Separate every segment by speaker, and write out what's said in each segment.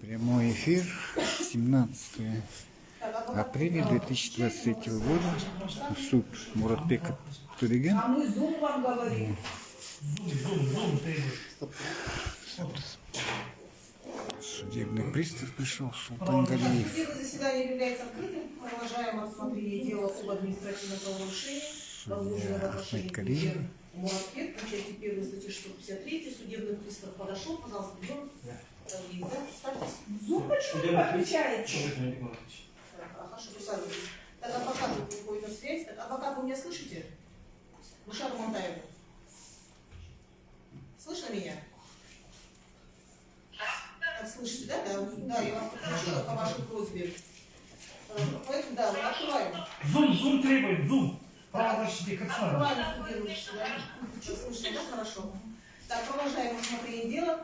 Speaker 1: Прямой эфир, 17 апреля 2023 года. Суд Муратбека Туреген.
Speaker 2: А мы зум вам говорим.
Speaker 1: Судебный пристав пришел, Султан Галиев.
Speaker 2: Судебное заседание является открытым. Продолжаем рассмотрение дела об административном правонарушении, возбужденном в отношении Туреген Муратбек. По части 1 статьи 653 судебный пристав подошел. Пожалуйста, идем. Зум почему вы отвечаете? Хорошо, присаживайтесь. Так, адвокат выходит на связь. Так, адвокат, вы меня слышите? Гульшата Монтаева. Слышно меня? Слышите, да? Да, я вас подключила по вашей просьбе. Поэтому, да, мы открываем.
Speaker 3: Зум требует, зум. Правозащитник, как сам.
Speaker 2: Открываем судебное заседание. Слышно, да? Хорошо. Так, продолжаем рассмотрение дела.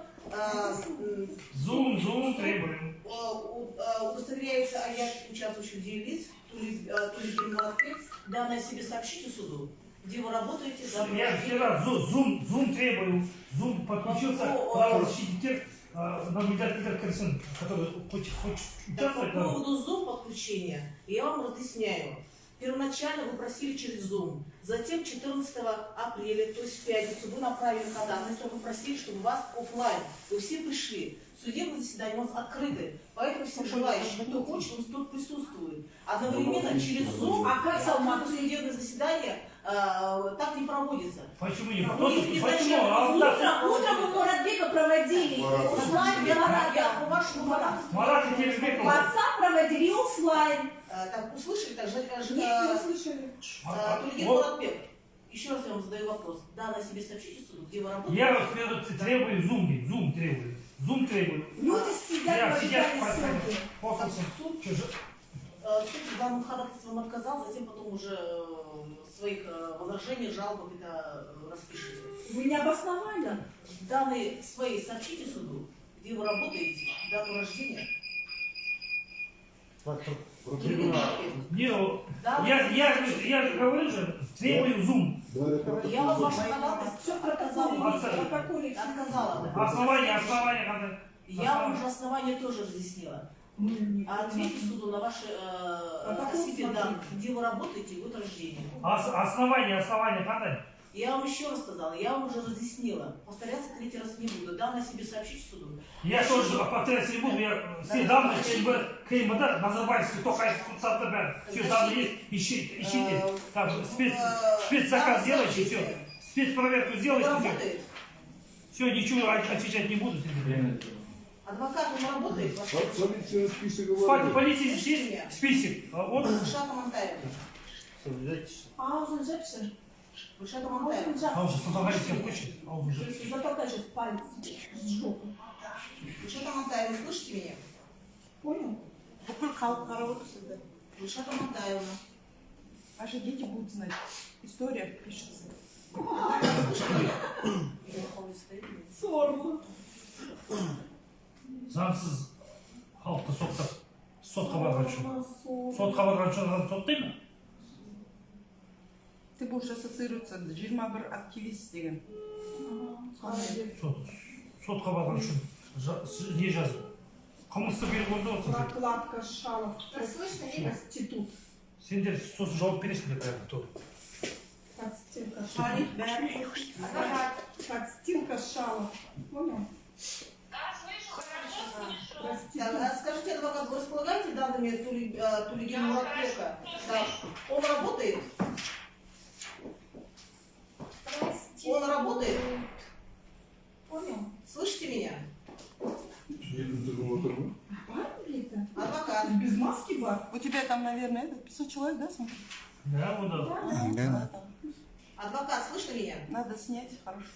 Speaker 3: Зум требуем.
Speaker 2: Удостоверяется аяд участвующих лиц, Туреген Муратбек. Данное себе сообщите суду, где вы работаете.
Speaker 3: Я вчера зум требую. Зум подключился, правозащитник, нам не дать который хочет участвовать.
Speaker 2: По поводу Zoom подключения я вам разъясняю. Первоначально вы просили через Zoom, затем 14 апреля, то есть в пятницу, вы направили ходатайство, вы просили, чтобы вас офлайн. Вы все пришли. Судебное заседание у нас открыто, поэтому все желающие, кто хочет, он тут присутствует. Одновременно через Zoom, а как судебное заседание так не проводится.
Speaker 3: Почему не?
Speaker 2: Почему?
Speaker 4: Утром мы Муратбека проводили офлайн,
Speaker 2: Я по вашему
Speaker 3: Марат Терезбеков.
Speaker 4: WhatsApp проводили офлайн.
Speaker 2: Так, услышали? Так,
Speaker 4: Нет, не услышали.
Speaker 2: Туреген Муратбек. Еще раз я вам задаю вопрос. Данное себе сообщите суду, где вы работаете?
Speaker 3: Я требую зум требую. Зум требую.
Speaker 4: Люди сидят в ожидании сроки.
Speaker 2: Суд данным ходатайством отказал, затем потом уже своих возражений, жалоб это распишите.
Speaker 4: Вы не обосновали?
Speaker 2: Данные свои сообщите суду, где вы работаете, дату рождения.
Speaker 3: Я же говорю же, требую зум.
Speaker 2: Я вам ваше ходатайство отказала.
Speaker 3: Основание когда?
Speaker 2: Я вам уже основание тоже разъяснила. Ответьте суду на ваши относительные данные, где вы работаете, год рождения.
Speaker 3: Основание когда?
Speaker 2: Я вам еще раз сказала, я вам уже разъяснила. Повторяться третий раз не буду. Данные себе сообщите суду.
Speaker 3: Я тоже повторяться не буду. Я все данные КМВД, Назарбаевский, только судта, все данные есть. Ищите. Там спецзаказ делайте, все. Спецпроверку сделайте. Все, ничего отвечать не буду.
Speaker 2: Адвокат, он работает?
Speaker 3: Полиция здесь список. Вот.
Speaker 2: Гульшата Монтаева.
Speaker 4: А уже записано.
Speaker 2: Гульшата Монтаева.
Speaker 3: А уже фотографии всем хочет.
Speaker 4: Зато даже пальцы сжег.
Speaker 2: Гульшата Монтаева, слышите меня?
Speaker 4: Понял?
Speaker 2: Гульшата Монтаева.
Speaker 5: Ваши дети будут знать. История пишется.
Speaker 2: Слышите меня?
Speaker 4: Сорло.
Speaker 3: Заңсыз халықты сотқа барған үшін. Сотқа барған үшін соттаймын.
Speaker 5: Ты будешь ассоциироваться 21 активист деген.
Speaker 3: Сотқа барған үшін не жазып? Қылмысты беріп қойды ғой.
Speaker 4: Прокладка Шалов. Институт.
Speaker 3: Сендер сосын жауап бересіңдер бәрі.
Speaker 4: Подстилка Шалов. Подстилка Шалов. Понял?
Speaker 2: Скажите, адвокат, вы располагаете данными Туреген Муратбека? Да. Он работает? Он работает?
Speaker 4: Понял?
Speaker 2: Слышите меня?
Speaker 4: Бар это?
Speaker 2: Адвокат.
Speaker 4: Без маски бар?
Speaker 5: У тебя там, наверное, 500 человек, да, смотри?
Speaker 3: Да, вот да.
Speaker 1: Да.
Speaker 2: Адвокат, слышно меня?
Speaker 5: Надо снять, хорошо.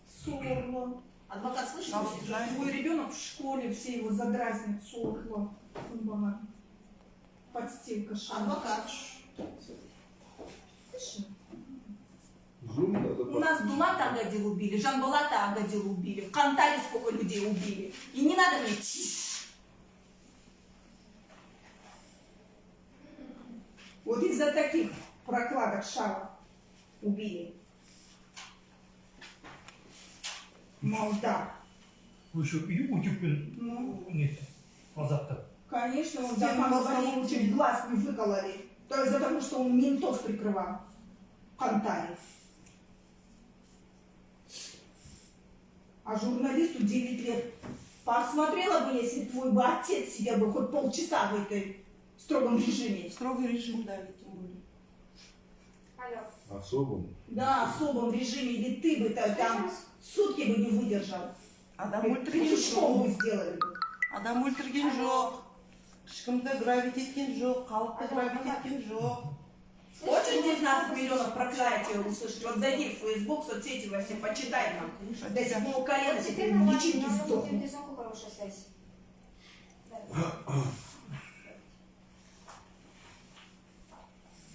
Speaker 4: Сорло.
Speaker 2: Адвокат, слышите меня?
Speaker 4: Твой ребенок в школе, все его задразнят. Сорло. Подстилка Шалов.
Speaker 2: Адвокат.
Speaker 4: У нас Булата Агадил убили, Жанбулата Агадил убили, в Кантаре сколько людей убили. И не надо мне тись. Вот из-за таких прокладок Шалов убили. Молдав.
Speaker 3: Вы еще утюг нет. Азапта.
Speaker 5: Конечно, он
Speaker 4: Всем
Speaker 5: за
Speaker 4: говорите.
Speaker 5: мозгом чуть глаз не выкололи. То есть за то, что он ментов прикрывал. Кантарев. А журналисту 9 лет. Посмотрела бы, если твой бы отец сидел бы хоть полчаса в этой строгом режиме.
Speaker 6: Строгий режим, да, ведь тем более.
Speaker 7: Особым.
Speaker 5: Да, в особом режиме. Или ты бы там сутки бы не выдержал.
Speaker 6: Адам
Speaker 5: Пешком
Speaker 6: өлтірген
Speaker 5: бы
Speaker 6: жоқ.
Speaker 5: сделали бы.
Speaker 6: Адам өлтірген жоқ. Ешкімді грабить еткен жоқ. Халықты грабить еткен жоқ.
Speaker 4: Хочешь 19 миллионов проклятия услышать? Вот зайди в Facebook, соцсети во все, почитай там. До седьмого колена
Speaker 8: Вот
Speaker 4: теперь
Speaker 8: теперь мы
Speaker 4: личинки
Speaker 8: можем
Speaker 4: сдохнут.
Speaker 8: Близонку хорошая связь.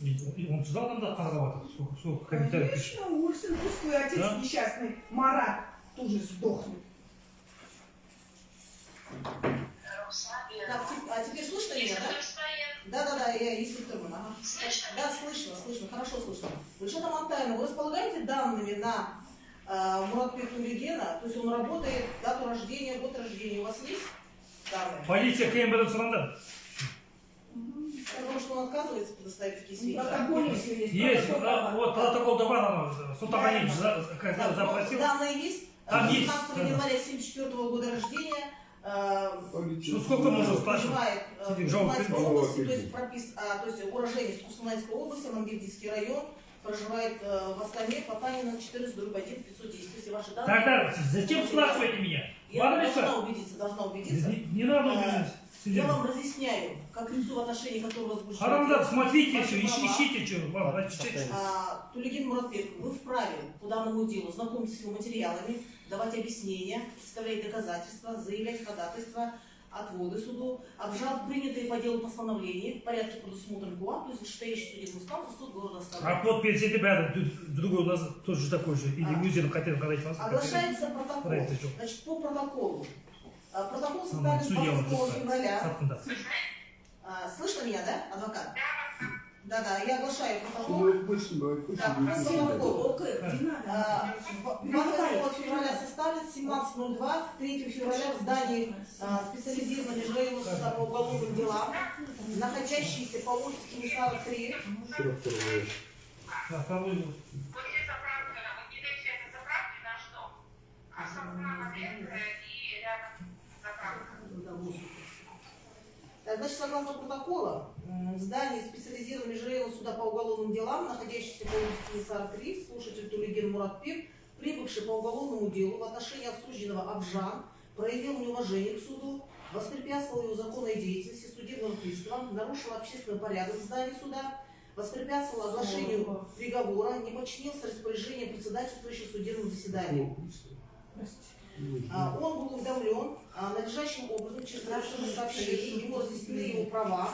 Speaker 3: И он сюда нам докладывал, сколько комментариев пишет.
Speaker 5: Конечно, Ульсен, пусть твой отец
Speaker 3: Да?
Speaker 5: несчастный Марат тоже сдохнет.
Speaker 2: Так, а теперь слышно меня, да? Да, я инструктор. Ага. Да, слышно, хорошо слышно. Гульшата Мантаевна, вы располагаете данными на Муратбека Тулегена? То есть он работает, дату рождения, год рождения. У вас есть данные?
Speaker 3: Полиция КМБ Суранда.
Speaker 2: Потому что он отказывается предоставить такие
Speaker 5: В
Speaker 2: сведения.
Speaker 5: протоколе все есть.
Speaker 3: Есть,
Speaker 5: протокол.
Speaker 3: вот протокол Давана, Султанганич запросил.
Speaker 2: Данные есть?
Speaker 3: Там есть.
Speaker 2: 15 января 1974 года рождения.
Speaker 3: Ну сколько можно спрашивать?
Speaker 2: Проживает в
Speaker 3: Сидим, жалко,
Speaker 2: Кустанайской
Speaker 7: жалко.
Speaker 2: области, то есть уроженец Кустанайской области, Мангельдийский район, проживает в Астане, Потанина, 14, дробь 1, 510. Если ваши данные...
Speaker 3: Тогда зачем спрашиваете меня?
Speaker 2: Я
Speaker 3: Ладно,
Speaker 2: должна убедиться.
Speaker 3: Не надо убежать.
Speaker 2: Я вам разъясняю, как лицу, в отношении которого возбуждено.
Speaker 3: Харамда, смотрите
Speaker 2: Ваши
Speaker 3: еще,
Speaker 2: права.
Speaker 3: ищите что. Ладно, отвечайте.
Speaker 2: Тулеген Муратбек, вы вправе по данному делу знакомиться с его материалами, давать объяснения, представлять доказательства, заявлять ходатайства, отводы суду, обжаловать принятые по делу постановления в порядке предусмотренного КУАП, то есть вышестоящий судебный инстанс, суд города Астана.
Speaker 3: А вот перед ребята, другой у нас тоже такой же. Или музей хотели сказать вас.
Speaker 2: Оглашается протокол.
Speaker 3: Проект еще.
Speaker 2: Значит, по протоколу. Протокол
Speaker 3: Судья
Speaker 2: составлен
Speaker 3: вот
Speaker 2: 22 февраля.
Speaker 3: Сапканда.
Speaker 2: Слышно меня, да, адвокат? Да, я оглашаю протокол.
Speaker 7: Ну,
Speaker 2: Так, протокол ОК.
Speaker 5: Не надо.
Speaker 2: 22 февраля составлен, 17.02, 3 февраля в здании специализированного межрайонного суда по уголовным делам, находящийся по улице Комиссара 3.
Speaker 3: Да, кого его?
Speaker 9: После заправки, вот недельная заправки наш дом. А сам объект и рядом заправка.
Speaker 2: Так, значит, согласно протокола, в здании специализированного межрайонного суда по уголовным делам, находящийся по улице Комиссара 3, слушатель Тулеген Муратбек, прибывший по уголовному делу в отношении осужденного Абжан, проявил неуважение к суду, воспрепятствовал его законной деятельности судебным приставом, нарушил общественный порядок в здании суда, воспрепятствовал оглашению приговора, не подчинился распоряжениям председательствующих судебным заседанием. Он был уведомлен надлежащим образом через расширенное сообщение, ему разъяснены его права.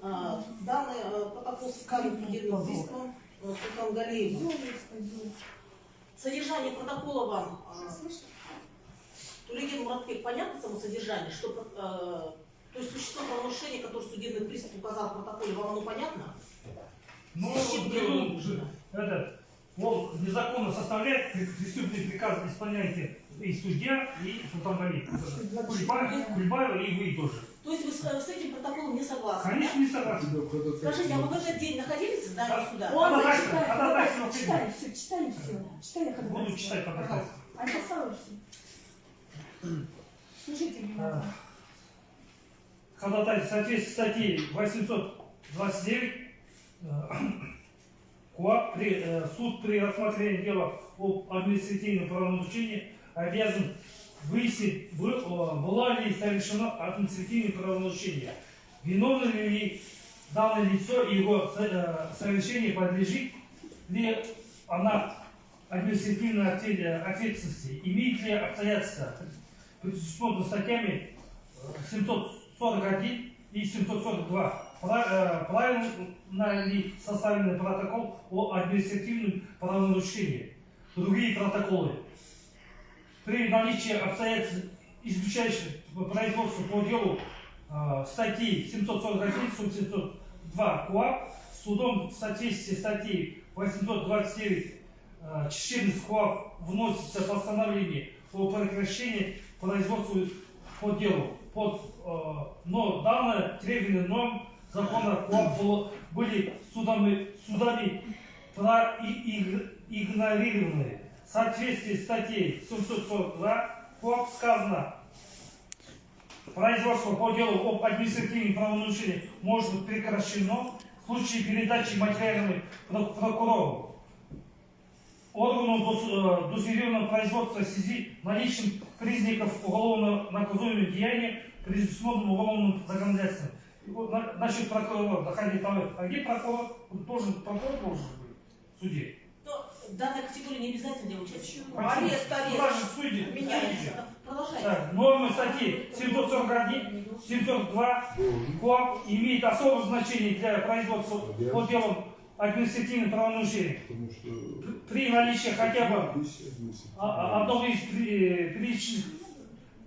Speaker 2: Данный протокол составлен судебным приставом Султан Галиевым. Содержание протокола вам, Тулеген Муратбек, понятно само содержание, что то есть существо правонарушения, которое судебный пристав указал в протоколе, вам оно понятно?
Speaker 3: Ну,
Speaker 2: С чем дело нужно?
Speaker 3: он незаконно составляет преступный приказ, исполняете и судья, и Султангали. Кульбаева и вы тоже.
Speaker 2: То есть вы с этим протоколом не согласны?
Speaker 3: Конечно, не согласен.
Speaker 2: Скажите, а вы в этот день находились в здании суда?
Speaker 4: Он
Speaker 3: Отдавай,
Speaker 4: зачитает,
Speaker 3: отдавай,
Speaker 4: давайте, читали все, читали
Speaker 3: Буду
Speaker 4: ходатайство.
Speaker 3: читать протокол.
Speaker 4: А это сало все. Слушайте внимательно.
Speaker 3: Ходатайство в соответствии с статьей 829 КУАП суд при рассмотрении дела об административном правонарушении обязан выяснить, была ли совершена административное правонарушение, виновно ли данное лицо и его совершение подлежит ли она административной ответственности, имеет ли обстоятельства, предусмотренные статьями 741 и 742. Правильно ли составлен протокол о административном правонарушении? Другие протоколы. При наличии обстоятельств, исключающих производство по делу статьи 741 702 КУАП, судом в соответствии с статьей 829 14 КУАП вносится постановление о прекращении производства по делу. но данные требования норм закона КОАП были судами проигнорированы. В соответствии с статьей 742 КОАП сказано, производство по делу об административном правонарушении может быть прекращено в случае передачи материалами прокурору. Органу досудебного производства в связи с наличием признаков уголовно наказуемого деяния, предусмотренного уголовным законодательством. И вот насчет прокурора, доходит, а где прокурор? Прокурор должен быть в суде.
Speaker 2: То данная категория не обязательно для участия.
Speaker 5: Арест,
Speaker 3: У нас же судьи.
Speaker 2: Меняется. Продолжайте.
Speaker 3: Так, нормы статьи 741, 742 КОАП имеет особое значение для производства по делам административных правонарушений. При наличии хотя бы одного из перечисленных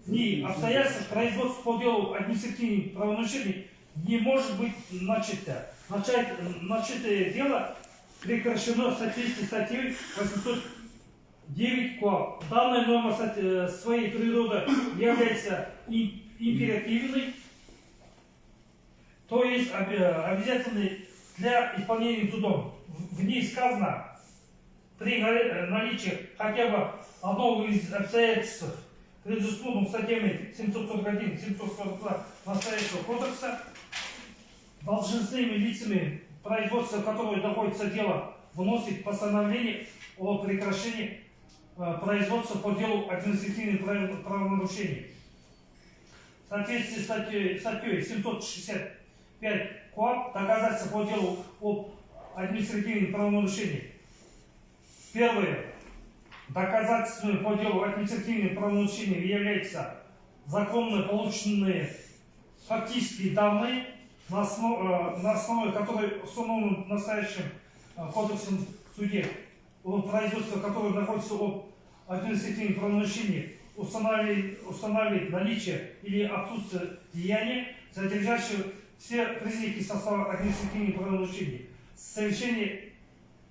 Speaker 3: в ней обстоятельств производство по делу административных правонарушений не может быть начато. Начатое дело прекращено в соответствии с статьей 809 КОАП. Данная норма своей природы является императивной, то есть обязательной для исполнения судом. В ней сказано, при наличии хотя бы одного из обстоятельств, предусмотренных статьями 741 742 настоящего кодекса, должностными лицами, производство которого находится дело, выносит постановление о прекращении производства по делу административных правонарушений. В соответствии с статьей 765 КОАП доказательства по делу об административных правонарушениях. Первое. Доказательствами по делу административных правонарушений являются законно полученные фактические данные, на основе которой установлен настоящим кодексом в суде, производство которого находится об административных правонарушениях, устанавливает наличие или отсутствие деяния, содержащего все признаки состава административных правонарушений, совершение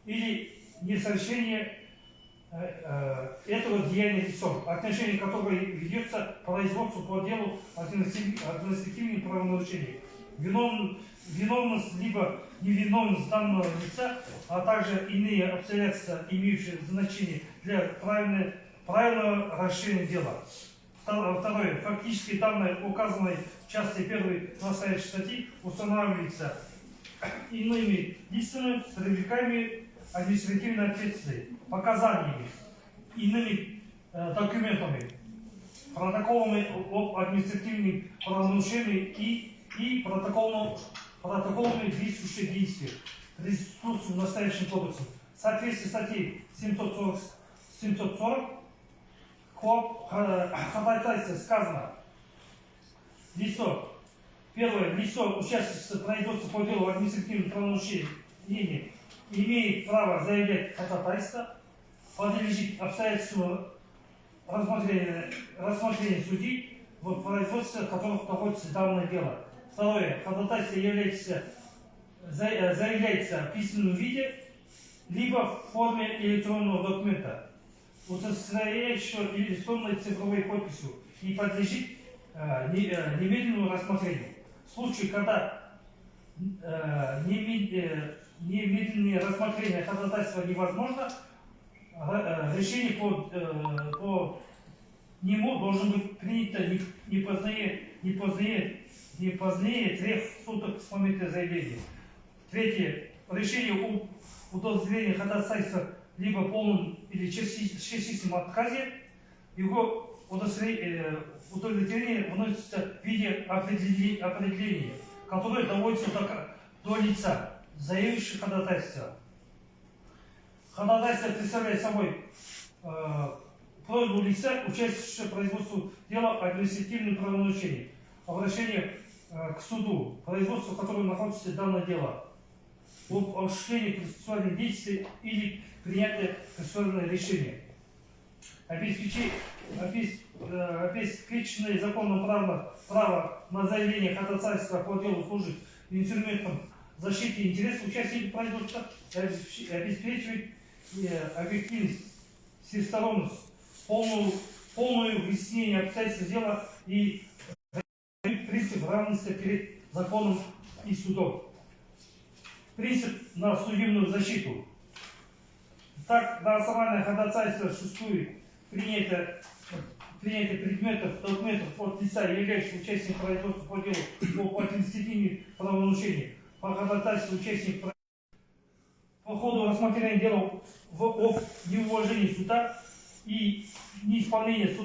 Speaker 3: или несовершение этого деяния лицом, отношение которого ведется производству по делу административных правонарушений. Виновность либо невиновность данного лица, а также иные обстоятельства, имеющие значение для правильного решения дела. Второе. Фактически данные, указанные в части 1 настоящей статьи, устанавливаются иными лицами, привлекаемыми административной ответственности, показаниями, иными документами, протоколами об административных правонарушениях и протоколами действующих действий, присутствующих в настоящем кодексе. В соответствии с статьей 740 КОАП ходатайстве сказано: лицо, первое, лицо, участница в производстве по делу административных правонарушений, имеет право заявлять ходатайство, подлежит обстоятельствам рассмотрения судьи, в производстве которых находится данное дело. Второе, ходатайство заявляется в письменном виде, либо в форме электронного документа, удостоверяющего электронной цифровой подписью, и подлежит немедленному рассмотрению. В случае, когда немедленное рассмотрение ходатайства невозможно, решение по нему должен быть принято не позднее 3 суток с момента заявления. Третье. Решение о удовлетворении ходатайства либо полном или частичном отказе, его удовлетворение вносится в виде определения, которое доводится до лица, заявившего ходатайство. Ходатайство представляет собой просьбу лица, участвующего в производстве дела о административном правонарушении, обращение к суду, производство которого находится данное дело, об осуществлении процессуальных действий или принятие процессуального решения. Обеспеченное законом право на заявление ходатайства по делу служит инструментом защиты интересов участников производства, обеспечивает объективность, всесторонность, полное выяснение обстоятельств дела и принцип равенства перед законом и судом. Принцип на судебную защиту. Так, на основании ходатайства существует принятие предметов, документов от лица, являющихся участником производства по делу по административным правонарушениям, по ходатайству участников по ходу рассмотрения дела об неуважении суда и неисполнении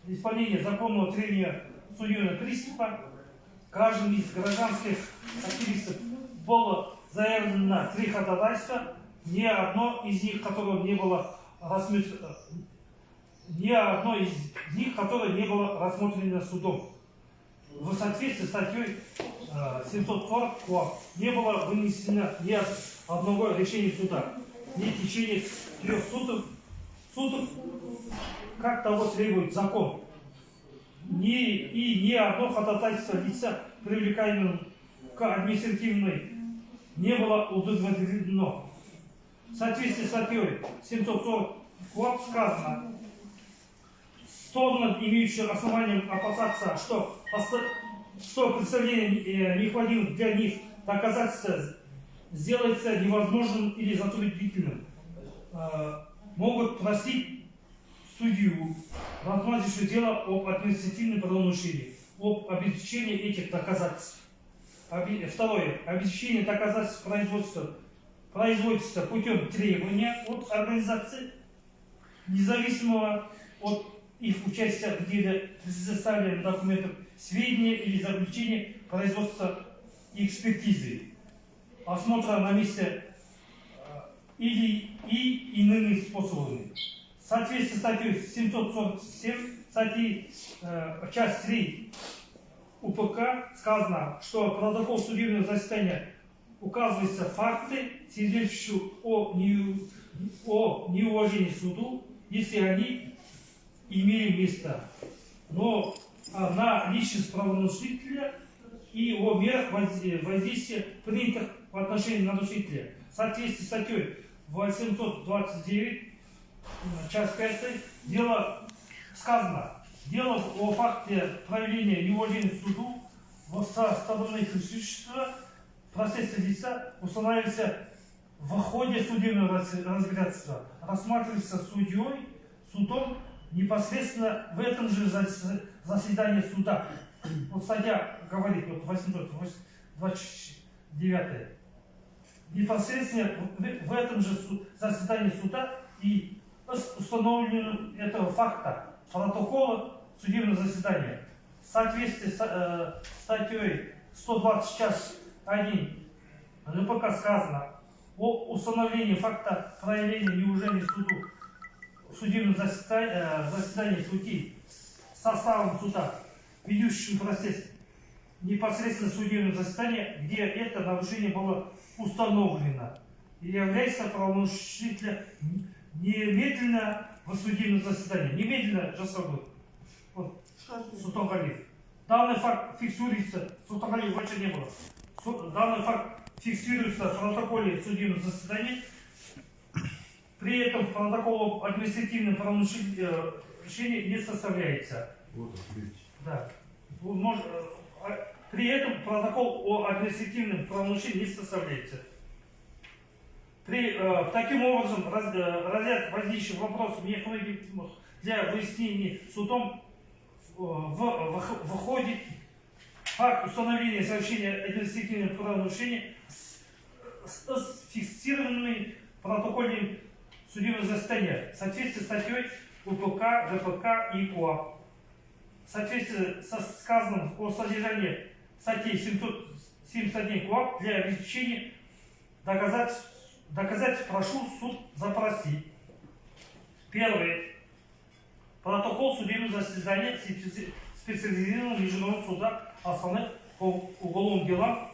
Speaker 3: исполнения законного требования судебного приступа, каждым из гражданских активистов было заявлено 3 ходатайства, ни одно из них, которое не было рассмотрено судом. В соответствии с статьей 740 КОАП не было вынесено ни одного решения суда, ни в течение 3 суток, как того требует закон. Ни одно ходатайство лица, привлекаемого к административной, не было удовлетворено. В соответствии с статьей 740 КОАП сказано, стороны, имеющие основанием опасаться, что представление необходимых для них доказательства сделается невозможным или затруднительным, могут просить судью, рассматривающего дело об административном правонарушении, об обеспечении этих доказательств. Второе. Обеспечение доказательств производится путем требования от организации, независимого от их участия в деле, предоставления документов, сведения или заключения производства и экспертизы, осмотра на месте и иными способами. В соответствии с статьей 747 статьи часть 3 УПК сказано, что в протокол судебного заседания указываются факты, свидетельствующие о неуважении суду, если они имели место, но на личность правонарушителя и о мерах воздействия, принятых в отношении нарушителя. В соответствии с статьей 829, часть 5, дело сказано, дело о факте проявления неуважения к суду со стороны присутствующего в процессе лица устанавливается в ходе судебного разбирательства, рассматривается судом непосредственно в этом же заседании суда. Вот статья говорит, вот 829, непосредственно в этом же заседании суда и установлено этого факта протокола судебного заседания. В соответствии с статьей 120 часть 1 РПК сказано о установлении факта проявления неуважения суду в судебном заседании судьи составом суда, ведущим процесс непосредственно судебного заседания, где это нарушение было установлено и является правонарушителем немедленно в судебном заседании. Немедленно жасалды. Вот, Султангалиев. Данный факт фиксируется, Султангалиев вообще не было. Данный факт фиксируется в протоколе судебного заседания. При этом протокол административного правонарушения не составляется. Да. При этом протокол о административном правонарушении не составляется. Таким образом, разряд возникших вопросов необходимых для выяснения судом выходит факт установления совершения административного правонарушения с фиксированными протокольным судебного заседания в соответствии с статьей УПК, ГПК и КОАП. В соответствии со сказанным о содержании статьи 771 КОАП для обеспечения доказательств прошу суд запросить. Первое. Протокол судебного заседания специализированного международного суда основных по уголовным делам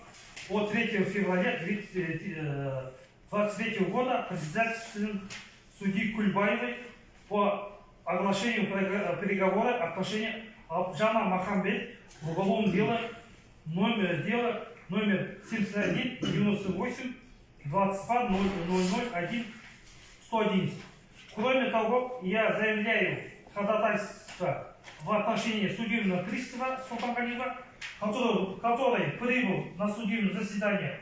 Speaker 3: от 3 февраля 2023 года председателем судьи Кульбаевой по оглашению переговора отношения Абджана Махамбет в уголовном деле номер 71 98 22 001 111. Кроме того, я заявляю ходатайство в отношении судебного пристава Султангалиева, который прибыл на судебное заседание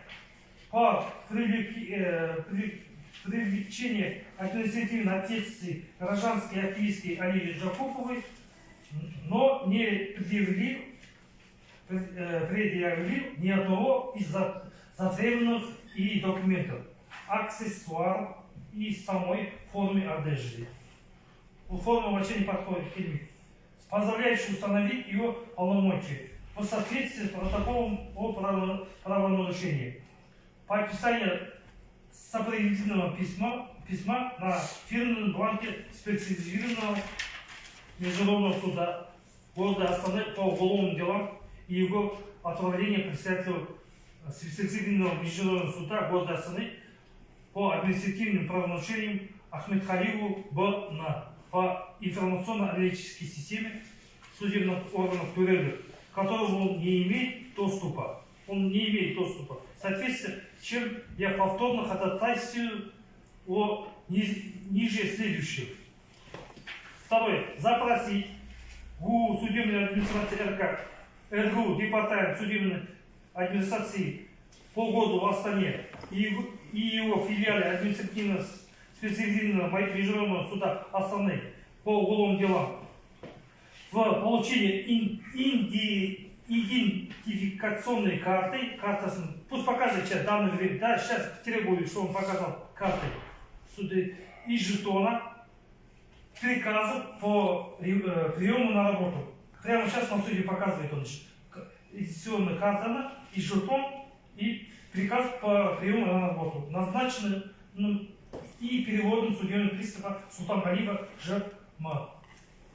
Speaker 3: по привлечению административной ответственности гражданской активистки Оливии Джакуповой, но не предъявил ни одного из затребованных и документов, аксессуаров и самой формы одежды. Форма вообще не подходит к фильму, позволяющая установить ее полномочия по соответствии с протоколом о правонарушении. Подписание сопроводительного письма на фирменном бланке специализированного международного суда города Астаны по уголовным делам и его отправление председателю специализированного международного суда города Астаны по административным правонарушениям Ахмедхалиеву Б.Н. по информационно-аналитической системе судебных органов Турели, к которому он не имеет доступа. В соответствии с чем я повторно ходатайствую о ниже следующем. Второе. Запросить ГУ судебной администрации РК, РГУ, департамент судебной администрации по городу в Астане и его филиале административного специализированного международного суда Астаны по уголовным делам в получении идентификационной карты, пусть покажет сейчас данный время, да, сейчас требую, чтобы он показал карты суды и жетона, приказов по приему на работу. Прямо сейчас на суде показывает он идентификационная карта и жетон, и приказ по приему на работу, назначенный и переводом судебного пристава Султангалиева Ж.М.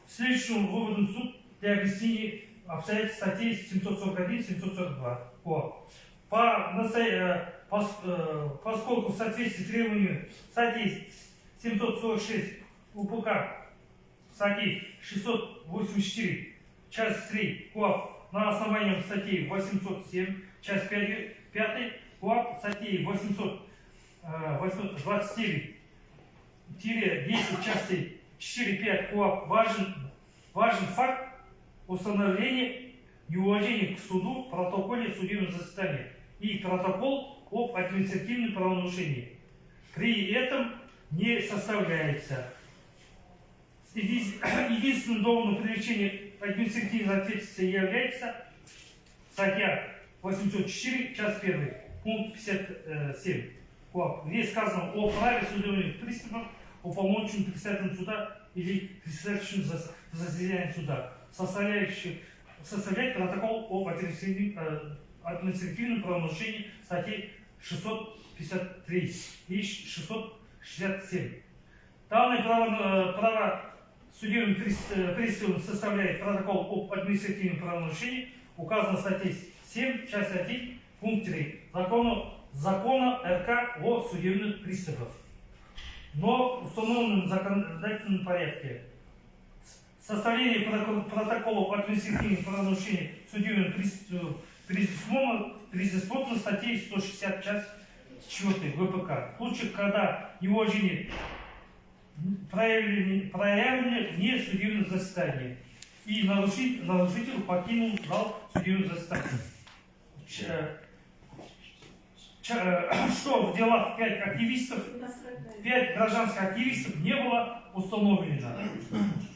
Speaker 3: Следующим выводом суд для объяснения обстоятельств статей 741-742. Поскольку в соответствии с требованиями статьи 746 УПК, статьи 684, часть 3 КоАП на основании статьи 807, часть 5 КоАП, статьи 829-10, части 4-5 КоАП важен факт установления неуважения к суду в протоколе судебного заседания и протокол об административном правонарушении. При этом не составляется. Единственным доводом привлечения административной ответственности является статья 804, часть 1, пункт 57 КоАП, где сказано о праве судебных приставов уполномоченным председателем суда или председателем заседания суда составлять протокол об административном правонарушении статей 653 и 667. Данное право судебным приставом составляет протокол об административном правонарушении, указано в статье 7, часть 1, пункт 3 закона РК о судебных приставах. Но в установленном законодательном порядке составление протоколов административных правонарушений судебным приставом предусмотрено статьей 160, часть 4 ВПК. В случае, когда неуважение проявлено вне судебного заседания и нарушитель покинул зал судебного заседания. Что в делах 5 гражданских активистов не было установлено.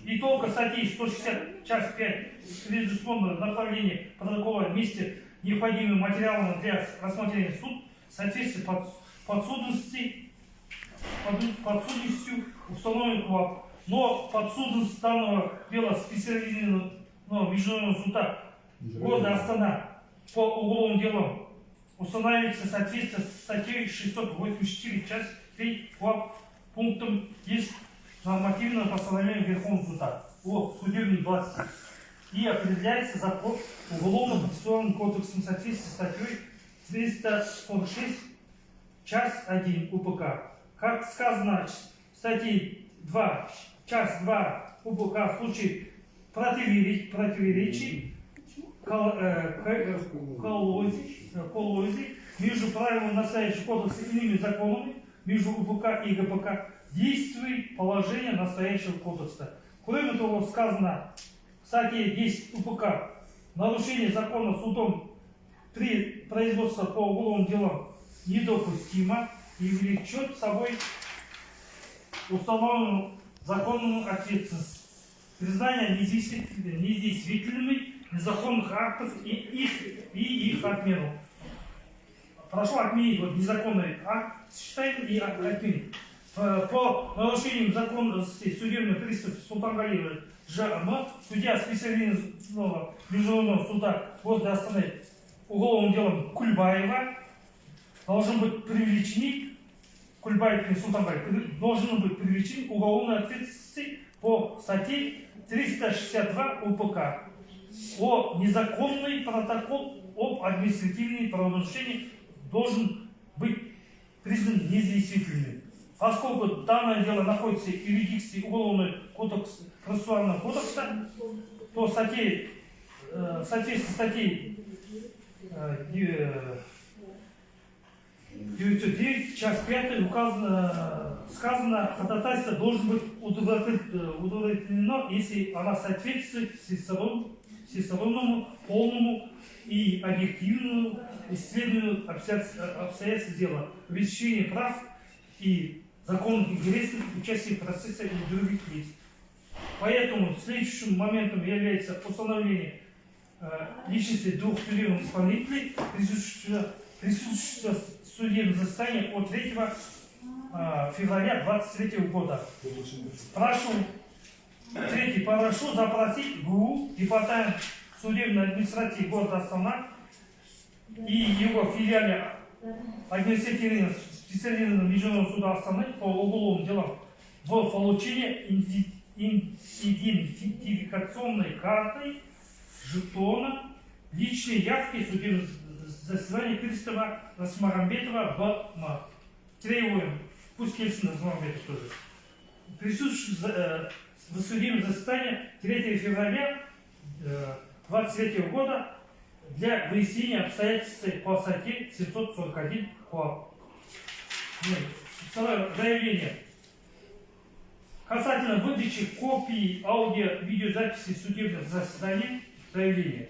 Speaker 3: И только статьей 160, часть 5 предусмотрено направление протокола вместе необходимым материалом для рассмотрения в суд в соответствии подсудностью установлен КоАП. Но подсудность данного дела специализированного международного суда города Астана по уголовным делам устанавливается в соответствии с статьей 684, часть 3 КоАП пунктом 10 нормативного постановления Верховного суда о судебной власти и определяется закон Уголовно-процессуальным кодексом в соответствии с статьей 346, часть 1 УПК. Как сказано в статье 2, часть 2 УПК, в случае противоречий коллизий между правилами настоящего кодекса и иными законами, между УПК и ГПК, действует положение настоящего кодекса. Кроме того, сказано статье 10 УПК нарушение закона судом при производстве по уголовным делам недопустимо и влечет собой установленную законную ответственность. Признание недействительными незаконных актов и их отмену. Прошу отменить вот незаконный акт, считаем и отменить. По нарушениям законности судебных приставов Султангалиева ЖМ, судья специализированного международного суда города Астаны уголовным делом Кульбаева должен быть привлечены, Кульбаев и Султангалиев должны быть привлечены к уголовной ответственности по статье 362 УПК о незаконный протокол об административном правонарушении должен быть признан недействительным. Поскольку данное дело находится в юрисдикции Уголовного кодекса, процессуального кодекса, то в соответствии с статьей 909, часть 5 сказано, ходатайство должен быть удовлетворено, если она соответствует всестороннему, полному и объективному исследованию обстоятельств дела, обеспечению прав и законных интересов, участия в процессе и других лиц. Поэтому следующим моментом является установление личности двух судебных исполнителей, присутствующего судебного заседания от 3 февраля 2023 года. Прошу запросить ГУ, департамент судебной администрации города Астана и его филиале административного специализированного международного суда Астаны по уголовным делам в получение идентификационной карты, жетона, личной явки судебного заседания пристава Расмагамбетова БМ. Требуем, пусть Кельсин Расмагамбетов тоже, присутствующий в судебном заседании 3 февраля 2023 года для выяснения обстоятельств по статье 741 КОАП. Второе заявление. Касательно выдачи копий аудио-видеозаписи судебных заседаний, заявление.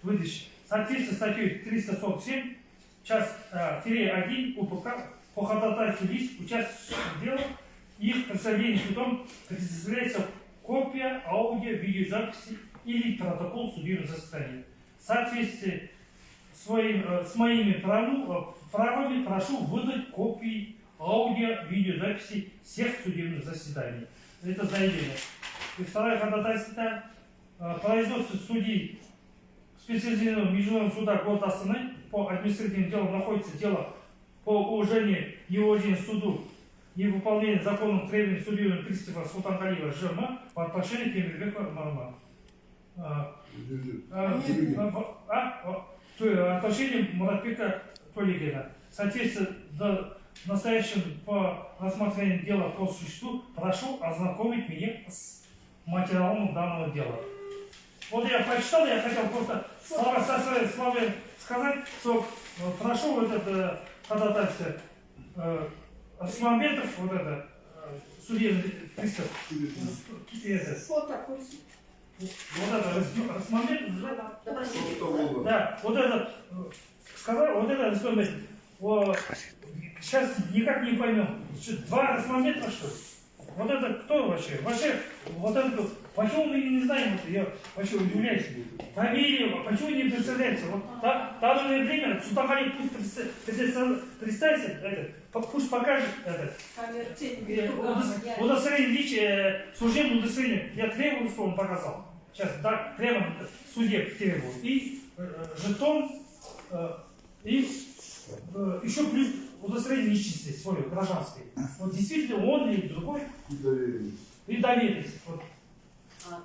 Speaker 3: Выдачи. В соответствии с статьей 347, часть 1 УПК по ходатайству лиц, участвующих в деле, их представление судом предоставляется копия аудио-видеозаписи или протокол судебного заседания. В соответствии с моими правами прошу выдать копии аудио-видеозаписи всех судебных заседаний. Это заявление. И второе ходатайство. Производство судей специализированного международного суда города Астаны по административным делам находится дело по уважению неуважения суду невыполнения законных требований судебного пристава Султангалиева ЖМ по отношению к Эмирбеку Марма. Отношение Муратбека Толигина. Соответственно, в настоящем по рассмотрению дела по существу прошу ознакомить меня с материалом данного дела. Вот я прочитал, я хотел просто со своей словами сказать, что прошу вот это ходатайство Расмагамбетов, вот это судебный пристав.
Speaker 5: Вот такой.
Speaker 3: Вот это Расмагамбетов,
Speaker 2: Да,
Speaker 3: вот это сказал, вот это Расмагамбетов. Сейчас никак не поймем. Два Расмагамбетова, что ли? Вот это кто вообще? Вообще, вот это, почему мы не знаем это? Я вообще удивляюсь. Фамилию, почему не представляется? Вот данное время Султангалиев пусть представится, пусть покажет это. Удостоверение личия, служебное удостоверение. Я требую, что он показал. Сейчас, да, прямо в суде требую. И жетон, и еще плюс удостоверение личности свое, гражданской. Вот действительно он или другой. И доверенность. Вот.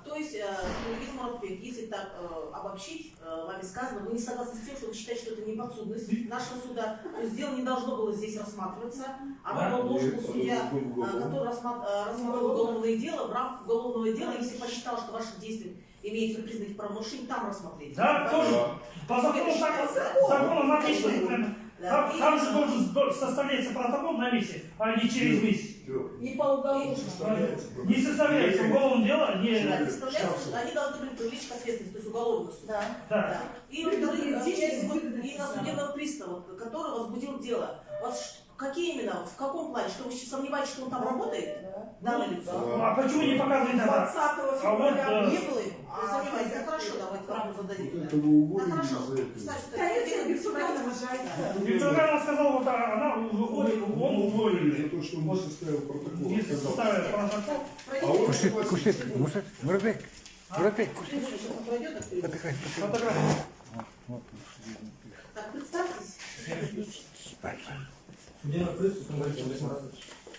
Speaker 2: То есть, Ильгиз Муратбек, если так обобщить, вами сказано, вы не согласны с тем, что вы считаете, что это не подсудность нашего суда, то есть дело не должно было здесь рассматриваться, оно должен был судья, который рассмотрел уголовное дело, в рамках уголовного дела, если посчитал, что ваши действия имеются признаки правонарушения, там рассмотреть.
Speaker 3: Да, тоже. По закону написано. Там же должен составляться протокол на месте, а не через месяц.
Speaker 5: Не по уголовному.
Speaker 3: Не составляется уголовное дело, не...
Speaker 2: Представляете, что они должны были привлечь к ответственности, то есть уголовную.
Speaker 5: Да.
Speaker 3: Да.
Speaker 2: И и на судебного пристава, который возбудил дело. Вас какие именно, в каком плане? Что вы сомневаетесь, что он там работает? Данное лицо?
Speaker 3: А почему не показывать тогда?
Speaker 5: 20
Speaker 3: А вот,
Speaker 5: февраля не было.
Speaker 2: Вы сомневаетесь? Ну хорошо, давайте вам зададим.
Speaker 1: Это вы уволили
Speaker 2: Хорошо.
Speaker 1: за это.
Speaker 2: Представьте,
Speaker 5: Конечно, Бексуган уважает.
Speaker 3: Виктория она сказала, вот она выходит, он уволили.
Speaker 7: За то, что он не составил протокол.
Speaker 3: Если составили протокол,
Speaker 1: Кушай, кушай, Мурат, Муратбек, Муратбек, кушай. Отдыхай,
Speaker 3: фотография.
Speaker 1: Вот он, судебный пристав.
Speaker 2: Так, представьтесь.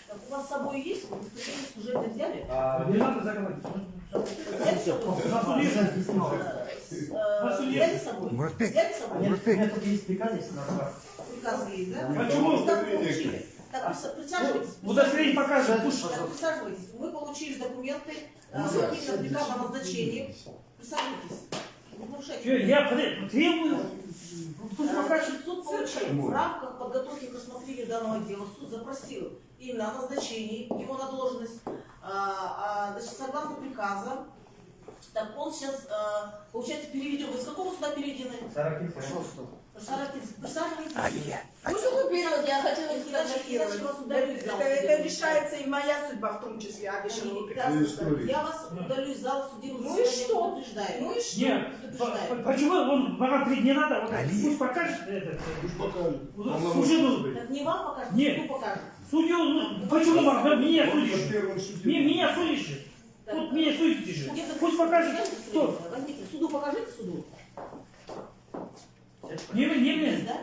Speaker 2: Так, у вас с собой есть? Вы удостоверение служебное взяли?
Speaker 3: Не надо заказать.
Speaker 2: Взяли с собой?
Speaker 3: Засудили.
Speaker 2: Взяли с собой?
Speaker 1: Муратбек,
Speaker 2: Взяли с собой?
Speaker 1: Муратбек.
Speaker 2: Приказ есть, да?
Speaker 3: Почему?
Speaker 2: Как вы получили? Так, присаживайтесь.
Speaker 3: Удостоверение показывает.
Speaker 2: Так, присаживайтесь. Мы получили документы, именно приказ о назначении. Присаживайтесь. Не нарушайте.
Speaker 3: Я требую.
Speaker 2: Значит, суд получил. В рамках подготовки к рассмотрению данного дела суд запросил именно о назначении его на должность. Значит, согласно приказу, так он сейчас, получается, переведен. Вы с какого суда переведены? Саракинск. Присаживайтесь.
Speaker 5: Пусть он вперед, я хочу его
Speaker 2: Иначе вас удалю из зала.
Speaker 5: Это решается и моя судьба в том числе, обещаю.
Speaker 2: Я вас удалю из зала судебного
Speaker 5: Ну и
Speaker 2: заседания,
Speaker 5: что?
Speaker 2: предупреждаю.
Speaker 5: Ну и что?
Speaker 3: Нет, почему он смотреть не надо? Вот, пусть покажет это.
Speaker 7: Пусть покажет.
Speaker 3: Служебную.
Speaker 2: Так не вам покажет,
Speaker 3: Нет.
Speaker 2: суду покажет.
Speaker 3: Судью, ну, почему меня
Speaker 7: Он
Speaker 3: судишь?
Speaker 7: на первом суде.
Speaker 3: Меня судишь же. Тут меня судите же. Пусть покажет, кто.
Speaker 2: Возьмите, суду покажите, суду.
Speaker 3: Не мне.
Speaker 2: Есть, да?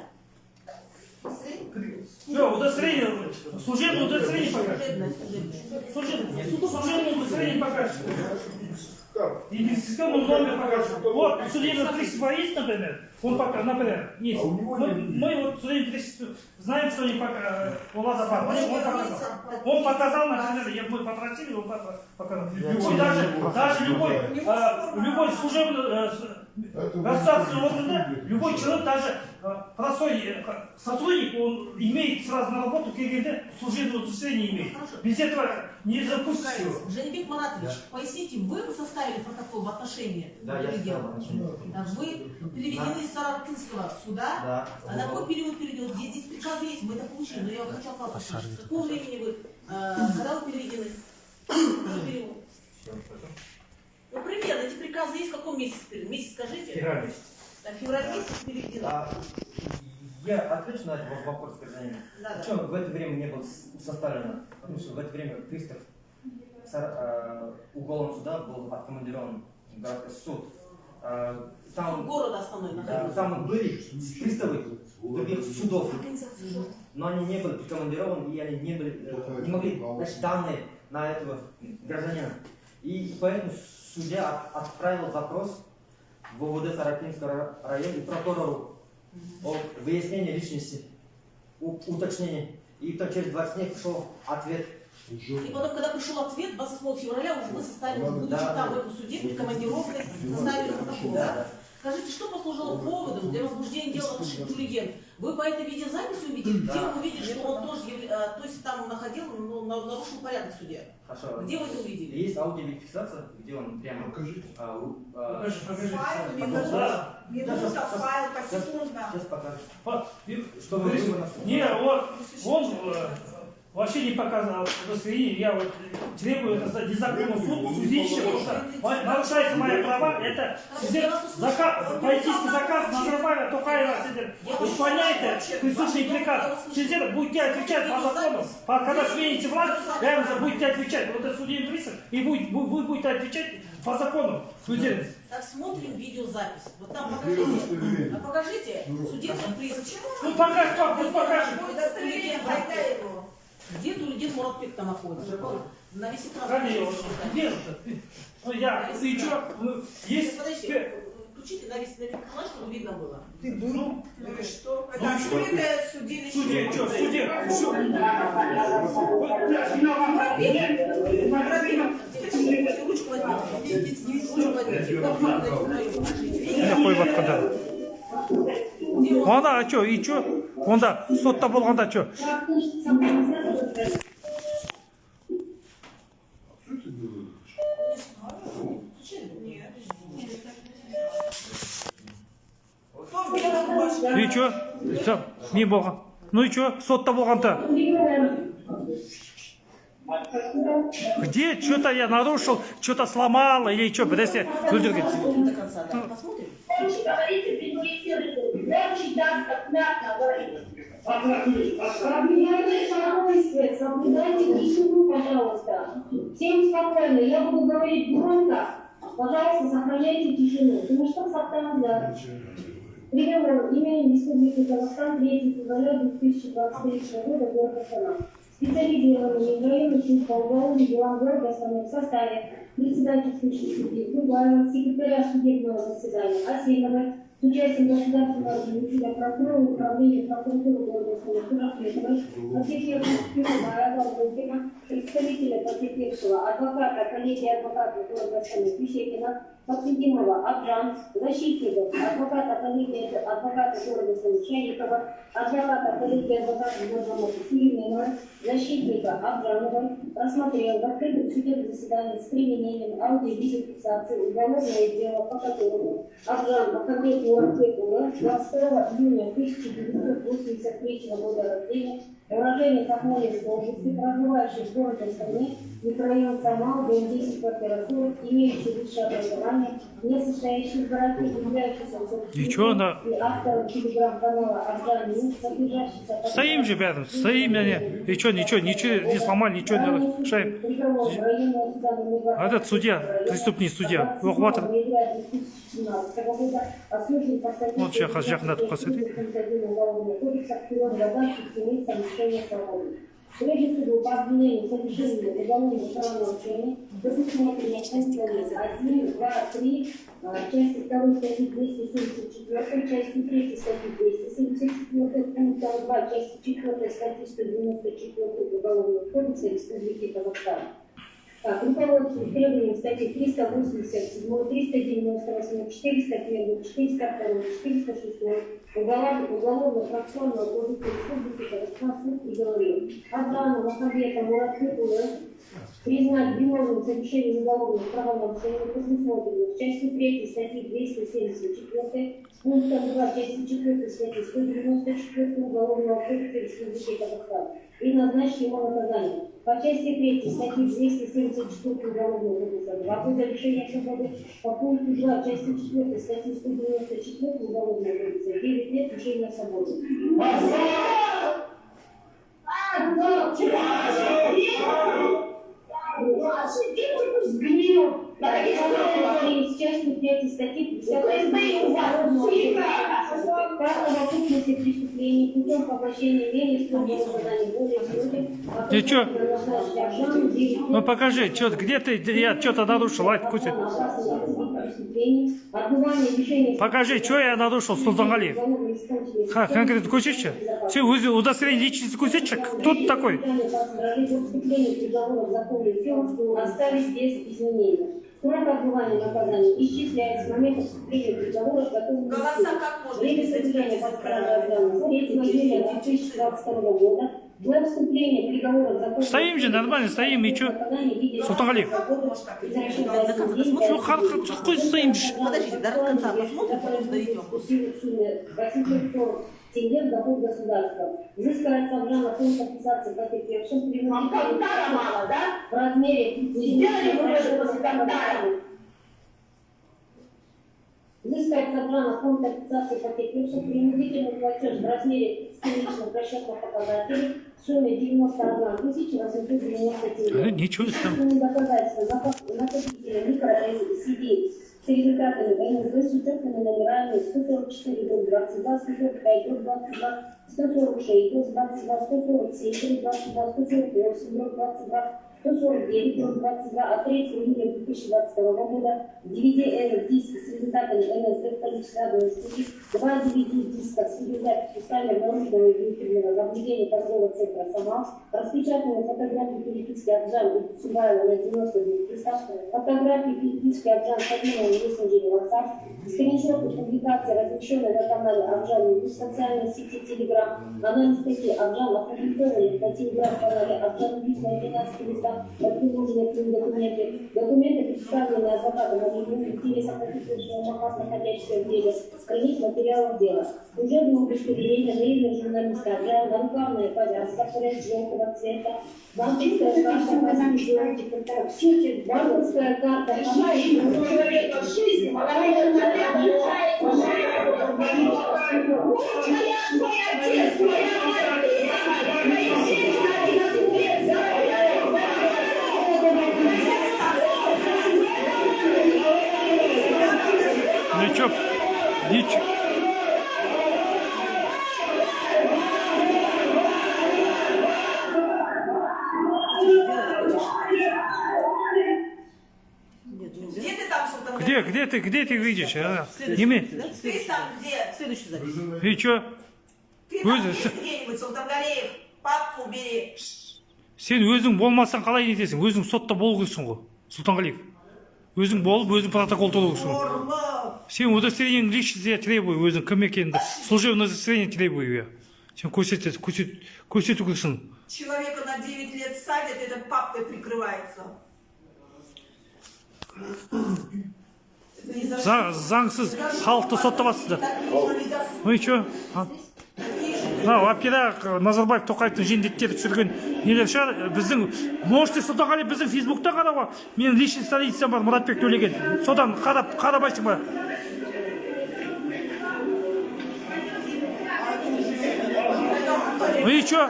Speaker 3: Все, удостоверение, служебное удостоверение покажет.
Speaker 2: Служебное.
Speaker 3: Служебное удостоверение покажет.
Speaker 7: Как?
Speaker 3: И дискому номер покажет. Вот, судебный пристав есть, например. Он пока, например, есть.
Speaker 7: А у него нет.
Speaker 3: Мы вот судебный пристав знаем, что они пока, Влада показал. Он показал, например, мы попросили, он показал. Любой, даже любой служебный государственный орган, любой человек, даже простой сотрудник, он имеет сразу на работу, КГД, служебное удостоверение имеет. Без этого не запустить его.
Speaker 2: Женебек Маратович, поясните, вы составили протокол в отношении этого дела? Так, вы переведены из Саракинского суда. А на какой период перейдет? Здесь приказ есть, мы это получили, но я хочу от вас услышать. С какого времени вы, когда вы переведены? Какой период? Ну, примерно, эти приказы есть в каком месяце? Месяц скажите?
Speaker 3: Февраль.
Speaker 2: Так, февраль месяц переведены.
Speaker 8: Я отвечу на этот вопрос, гражданин.
Speaker 2: Да, да.
Speaker 8: Почему в это время не было составлено? Потому что в это время пристав уголовного суда был откомандирован в городской суд. Там,
Speaker 2: Город основной находился.
Speaker 8: там были приставы других судов, но они не были прикомандированы и они не могли дать данные на этого гражданина. И поэтому судья отправил запрос в УВД Саракинского района и прокурору о выяснении личности, уточнении. И то через 20 дней пришел ответ.
Speaker 2: И потом, когда пришел ответ, 28 февраля уже мы составили, будучи
Speaker 8: Да.
Speaker 2: там в этом суде, прикомандировкой, составили протокол. Да? Скажите, что послужило поводом для возбуждения дела в отношении Тулиген? Вы по этой видеозаписи увидели, где вы увидели, что он тоже, то есть там находил, нарушил порядок в суде?
Speaker 8: Хорошо.
Speaker 2: Где вы это увидели?
Speaker 8: Есть аудиофиксация, где он прямо...
Speaker 7: Покажите.
Speaker 3: Покажи.
Speaker 5: Файл, мне
Speaker 3: Да.
Speaker 5: нужно файл посекундно.
Speaker 8: Сейчас покажу.
Speaker 3: Что вы не, вот, он вообще не показал удостоверение. Я вот требую это незаконно судить, потому что нарушается мои права. Это заказ, политический заказ Назарбаева, Токаева, исполняете присутствие приказ. Сидите, будете отвечать по закону. Когда смените власть, реально будете отвечать. Вот это судебный пристав, и вы будете отвечать по закону.
Speaker 2: Так, смотрим видеозапись. Вот там покажите. Покажите судебный пристав.
Speaker 3: Ну покажи, пусть покажет.
Speaker 5: Удостоверение, дай его.
Speaker 2: Где Тулиген Муратбек там находится? На весь экран.
Speaker 3: Конечно, где это? Ну я, ты что? Есть...
Speaker 2: Подожди, включите на весь экран, чтобы видно было.
Speaker 5: Ты был?
Speaker 3: Ну,
Speaker 5: Ну и что?
Speaker 3: Ну
Speaker 5: Это
Speaker 3: и что?
Speaker 5: открытое судилище.
Speaker 3: Суде, что, суде?
Speaker 2: Ручку возьмите. Ручку возьмите.
Speaker 3: Какой вот когда? Онда, а что, и что? Онда, сотта болганда что? И чё? Всё, не болған. Ну и чё? Сотта болған-то. Где? Что-то я нарушил, что-то сломал или что? Подожди.
Speaker 2: До конца, да. Посмотрим.
Speaker 10: Соблюдайте спокойствие, соблюдайте тишину, пожалуйста. Всем спокойно. Я буду говорить громко. Пожалуйста, сохраняйте тишину. Потому что Саптамазар. Приговор именем Республики Казахстан 3 февраля 2023 года, город Астана. Специализированный районный суд по уголовным делам города Астаны в составе председательской судьи, Гугаева, секретаря судебного заседания Асенова, с участием государственного обвинителя, прокурора управления прокуратуры города Астаны Курахметовой, потерпевшего Гугаева, представителя потерпевшего, адвоката, коллегии адвокатов города Астаны Пищекина, подсудимого Абжан, защитников, адвоката коллегии адвоката города Астаны Чайникова, адвоката коллегии адвокатов города Сулейменова, защитника Абжановой, рассмотрел в открытом судебном заседании с применением аудио-видеофиксации уголовное дело, по которому Абжан Махамбет Муратбекова 22 июня 1983 года рождения, уроженец Ахмолинской области, проживающий в городе Астане, микрорайон Самал, дом 10, квартира 40, имеющий высшее образование, не состоящий в браке, являющийся собственником и автором телеграм-канала Абжан Ньюс, содержащийся...
Speaker 3: Стоим же рядом, стоим, и что, ничего не сломали, ничего не нарушаем. А этот судья, преступный судья, его хватит. Вот сейчас жахнат посмотри.
Speaker 10: Прежде всего, по обвинению совершения уголовного правонарушения, предусмотрено пунктами 1, 2, 3, части 2 статьи 274, части 3 статьи 274, пункта 2, части 4 статьи 194 Уголовного кодекса Республики Казахстан. Руководствуясь требованием статьи 387, 398, 401, 402, 406 Уголовно-процессуального кодекса Республики Казахстан суд приговорил Абжану Махамбета Муратбекова признать виновным в совершении уголовных правонарушений, предусмотренных в части 3 статьи 274, пунктом 2 части 4 статьи 194 Уголовного кодекса Республики Казахстан и назначить ему наказание. По части 3 статьи 274 Уголовного кодекса 2 года лишения свободы, по пункту 2 части 4 статьи 194 Уголовного кодекса 9 лет лишения свободы. С частью 3 статьи 55 Уголовного кодекса как совокупности преступлений путем поглощения имения строгого наказания более сроки.
Speaker 3: Ты что? Ну покажи, где ты, я что-то нарушил, покажи, что я нарушил, Султангалиев. Конкретно Кусича? Все, удостоверение личности Кусича? Кто ты такой?
Speaker 10: Остались без изменений. Срок отбывания наказания исчисляется с момента вступления приговора в готовность.
Speaker 2: Голоса как можно
Speaker 10: Время содержания под стражей с 3 июля 2022 года до вступления приговора в законную...
Speaker 3: Стоим же, нормально, стоим, и что? Султангалиев. Ну, какой стоим же?
Speaker 2: Подождите, до конца посмотрим, потом дойдем.
Speaker 10: Тенге в доход государства. Взыскать с Абжана фонд компенсации потерпевшим в размере 50 Взыскать с Абжана фонд компенсации потерпевшим принудительный платеж в размере единичных расчетных показателей в сумме 91 890
Speaker 3: Ничего там.
Speaker 10: Доказательства накопителя микро-CD с результатами НСД с учетными номерами 144/22, 145/22, 146/22, 147/22, 148/22, 149/22 от 3 июля 2022 года, DVD-диски с результатами НСД в количестве одной штуки, 2 DVD-диска с результатами камер наружного и внутреннего наблюдения торгового центра «Самал», распечатанные фотографии переписки Абжан и Цубаева на 92 листах, фотографии переписки Абжан с одним мессенджере WhatsApp, скриншоты публикации, размещенные на канале Абжан в социальной сети Telegram, анализ статьи Абжан опубликованных на Telegram-канале Абжан на 12 листах, приложены к ним документы. Документы, представленные адвокатом, могут в интересе опасных находящихся в деле, хранить материалов дела. Служебное удостоверение, заявленное журналиста, банковная повязка, желтого цвета, банковская карта, банковская карта, человека в жизни,
Speaker 3: Ну чё, дичь.
Speaker 4: Где ты там сфотографировал?
Speaker 3: Где ты видишь? Неме.
Speaker 4: Ты сам где?
Speaker 6: Следующий запись.
Speaker 3: И чё?
Speaker 4: Ты там
Speaker 3: Өзі-
Speaker 4: есть где-нибудь, Султангареев? Папку убери.
Speaker 3: Сен өзің болмасаң қалай нетесің? Өзің сотта болғысың ғой, Сұлтанғалиев. Өзің болып, өзің протокол толығысың.
Speaker 4: Орлов.
Speaker 3: Сен удостоверение личности требуй, өзің кім екеніңді. Служебное удостоверение требуй. Сен көрсету керексің.
Speaker 4: Человека на 9 лет садят, это папкой прикрывается. Это не за что.
Speaker 3: Заңсыз халықты соттаватсыздар. Ну и чё? Мынау апкеда Назарбаев Тоқаевтың жендеттері түсірген нелер шығар. Біздің, можете Сұлтанғалиев біздің Фейсбукта қарауға. Менің личный страницам бар, Мұратбек Төлеген. Содан қарабайсың ба? Ну и чё?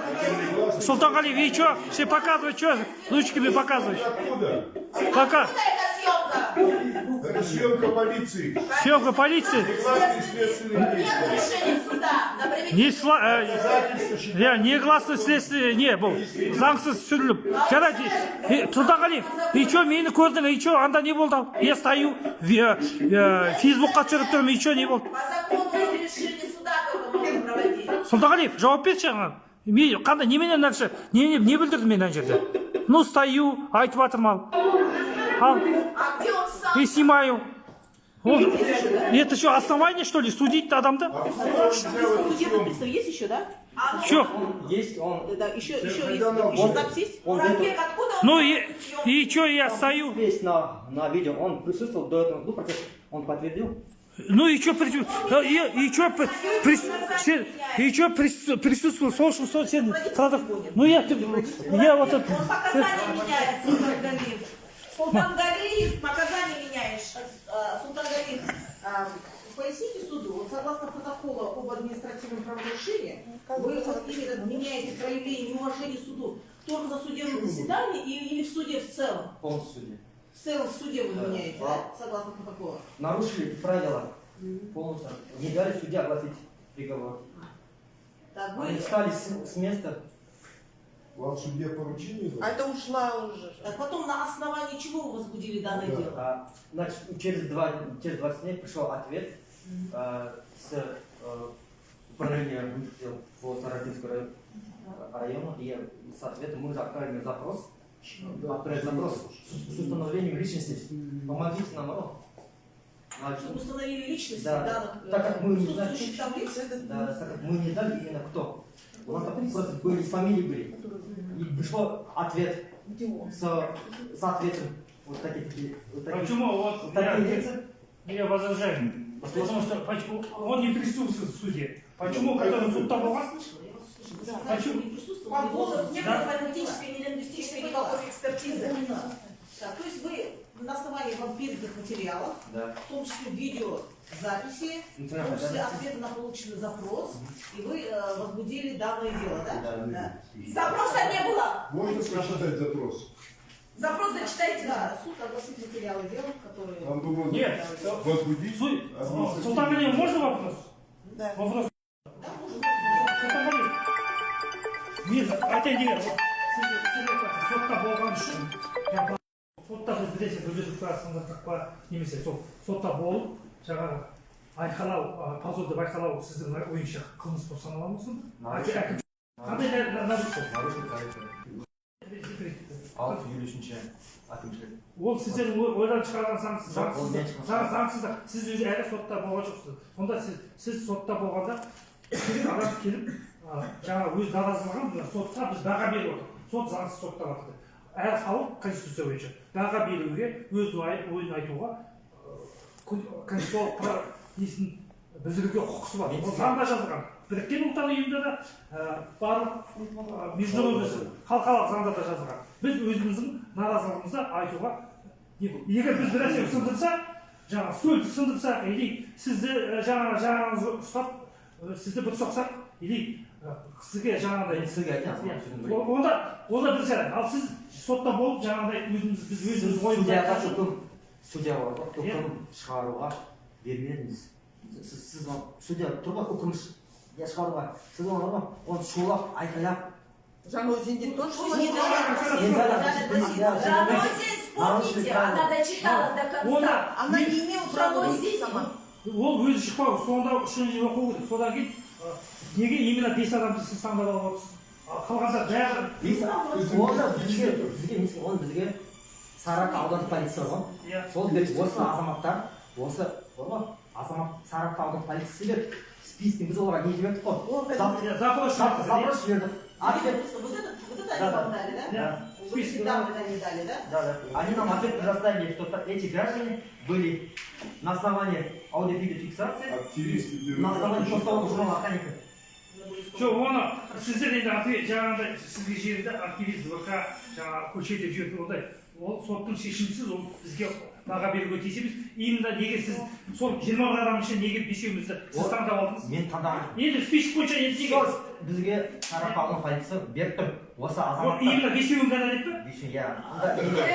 Speaker 3: Сұлтанғалиев, и чё? Все показывай, чё? Ручками показывай.
Speaker 7: Откуда?
Speaker 3: Пока.
Speaker 4: Откуда эта съемка?
Speaker 7: Это съемка полиции.
Speaker 3: Съемка полиции.
Speaker 7: Главный следственный
Speaker 4: Нет
Speaker 7: действия.
Speaker 4: решения суда. На
Speaker 3: Не негласно следствие не бұл. Заңсыз сүріліп. Жарайды. Сұлтанғалиев, и чё, мені көрдің, и чё, анда не болды? Я стою, Фейсбукқа түсіріп тұрмын, и чё, не болды?
Speaker 4: По закону решение суда только можно проводить.
Speaker 3: Сұлтанғалиев, жауап берші аңа. Қандай, неменен нәрсе? Не білдірді мен ана жерде? Ну, стою, айтып жатырмын ал.
Speaker 4: А где он сам?
Speaker 3: И снимаю. Это что, основание, что ли, судить адамды?
Speaker 6: Есть еще, да?
Speaker 4: А,
Speaker 3: Чё?
Speaker 8: Есть он.
Speaker 6: Да, еще есть.
Speaker 7: он-
Speaker 6: Еще запись есть?
Speaker 4: Муратбек, откуда он?
Speaker 3: Ну и чё, я стою.
Speaker 8: Есть на видео, он присутствовал до этого, процесса, он подтвердил.
Speaker 3: Ну и чё, присутствовал, слушал, сен, ну я вот это...
Speaker 4: Он показания меняет, Султангареев. Султангареев, показания меняешь. Султангареев, поясните суду, вот согласно протоколу об административном правонарушении, вы вот именно меняете проявление неуважения суду только на судебном заседании или в суде в целом?
Speaker 8: Полностью судья.
Speaker 4: В целом в суде вы меняете, да, согласно протоколу?
Speaker 8: Нарушили правила полностью. Не дали судья огласить приговор.
Speaker 4: Так,
Speaker 8: Они
Speaker 4: вы...
Speaker 8: встали с места.
Speaker 7: Вам судья поручение дал?
Speaker 6: А это ушла уже.
Speaker 4: Так потом на основании чего вы возбудили данное дело?
Speaker 8: Значит, через 20 дней пришел ответ с управления дел по Саратинскому району, и с ответом мы уже отправили запрос. Отправили запрос с установлением личности. Помогите нам.
Speaker 4: Чтобы установили личность
Speaker 8: Да.
Speaker 4: данных
Speaker 8: Так как мы не
Speaker 4: присутствующих
Speaker 8: знаем,
Speaker 4: таблиц.
Speaker 8: да, так как мы не знали именно кто. У нас там просто были фамилии были. И пришел ответ с ответом. Вот такие.
Speaker 3: Почему? Вот
Speaker 8: Такие лица.
Speaker 3: я возражаю. Потому что он не присутствует в суде. Почему, когда он суд там у вас?
Speaker 4: Почему не присутствовал? По поводу некрофонетической и лингвистической никакой экспертизы. Так, то есть вы на основании вам переданных материалов,
Speaker 8: Да.
Speaker 4: в том числе видеозаписи, в том числе ответа на полученный запрос, и вы возбудили данное дело, да?
Speaker 8: Да.
Speaker 4: Запроса не было!
Speaker 7: Можно прочитать запрос?
Speaker 4: Запрос зачитайте, да. Суд огласит материалы дела, которые...
Speaker 7: Нам бы можно
Speaker 3: Нет.
Speaker 7: возбудить
Speaker 3: Султанғалиев, можно вопрос?
Speaker 6: Да.
Speaker 3: Вопрос.
Speaker 4: Да, можно.
Speaker 3: Султанғалиев. Мен айтайын деген, сотта болған үшін, сотта біз білесіз, бюджеттік қазақстандық немесе сотта болып, жаңағы айқалау, позорды байқалау сіздің ойынша қылмыс болып санала ма сонда? Қандай нарушение?
Speaker 8: Алып юридически әкімшілік.
Speaker 3: Ол сіздердің ойдан шығарған заңсыздық. Сіз өзі әлі сотта болған жоқсыз. Сонда сіз сотта болғанда адам келіп, жаңа өз наразылығын сотқа біз баға беріп отыр. Сот заңсыз соттап жатыр. әр халық конституция бойынша баға беруге өз ойын айтуға конституциялық несін білдіруге құқысы бар. Ол заңда жазылған. Біріккен ұлттар ұйымында да барлық международный халықаралық заңда да жазылған. Біз өзіміздің наразылығымызды айтуға, егер біз бір нәрсе сындырсақ, жаңа стөлді сындырсақ, или сізді жаңағыңызды ұстап, сізді бір соқсақ, или сізге жаңағыдай онда бір сәрі. Ал сіз сотта болып жаңағыдай біз өзіміз ойымызды
Speaker 8: судья бар ғой, үкім шығаруға бермедіңіз. Сіз судья тұр ғой, үкім шығаруға. Сіз оны шулап, айқайлап.
Speaker 6: Жанозинде тоже
Speaker 4: Жанозин, вспомните, она дочитала до конца.
Speaker 6: Она не имела права здесь сама.
Speaker 3: Ол өзі шықпау, сонда үшінші оқу керек. Содан кейін неге именно 5 адамды сіз таңдап алып отырсыз? Қалғандар бәрі
Speaker 8: Оны бізге Сарыарқа аудандық полиция ғой. Сол осы азаматтар, осы Сарыарқа аудандық полициясы беріп, спискін біз оларға не жібердік қой? Запрос жібердік.
Speaker 4: Вот это они вам дали, да? Вы всегда они дали, да?
Speaker 8: Да. Они нам ответ предоставили, что эти граждане были на основании аудиофиксации, на основании постового журнала охранника.
Speaker 3: Жоқ, оны сіздер енді ответ жаңағыдай сізге жерді активист ВК жаңағы көшеде жүретін ондай. Ол соттың шешімсіз, ол бізге баға беруге тиіс емес. Именно неге сіз сол 20 адам ішінде неге бесеуімізді сіз таңдап алдыңыз?
Speaker 8: Мен таңдамадым.
Speaker 3: Енді список бойынша енді неге?
Speaker 8: Бізге Сарыарқа аудандық полиция беріп тұр. Осы азаматтар.
Speaker 3: Именно бесеуін ғана деп пе?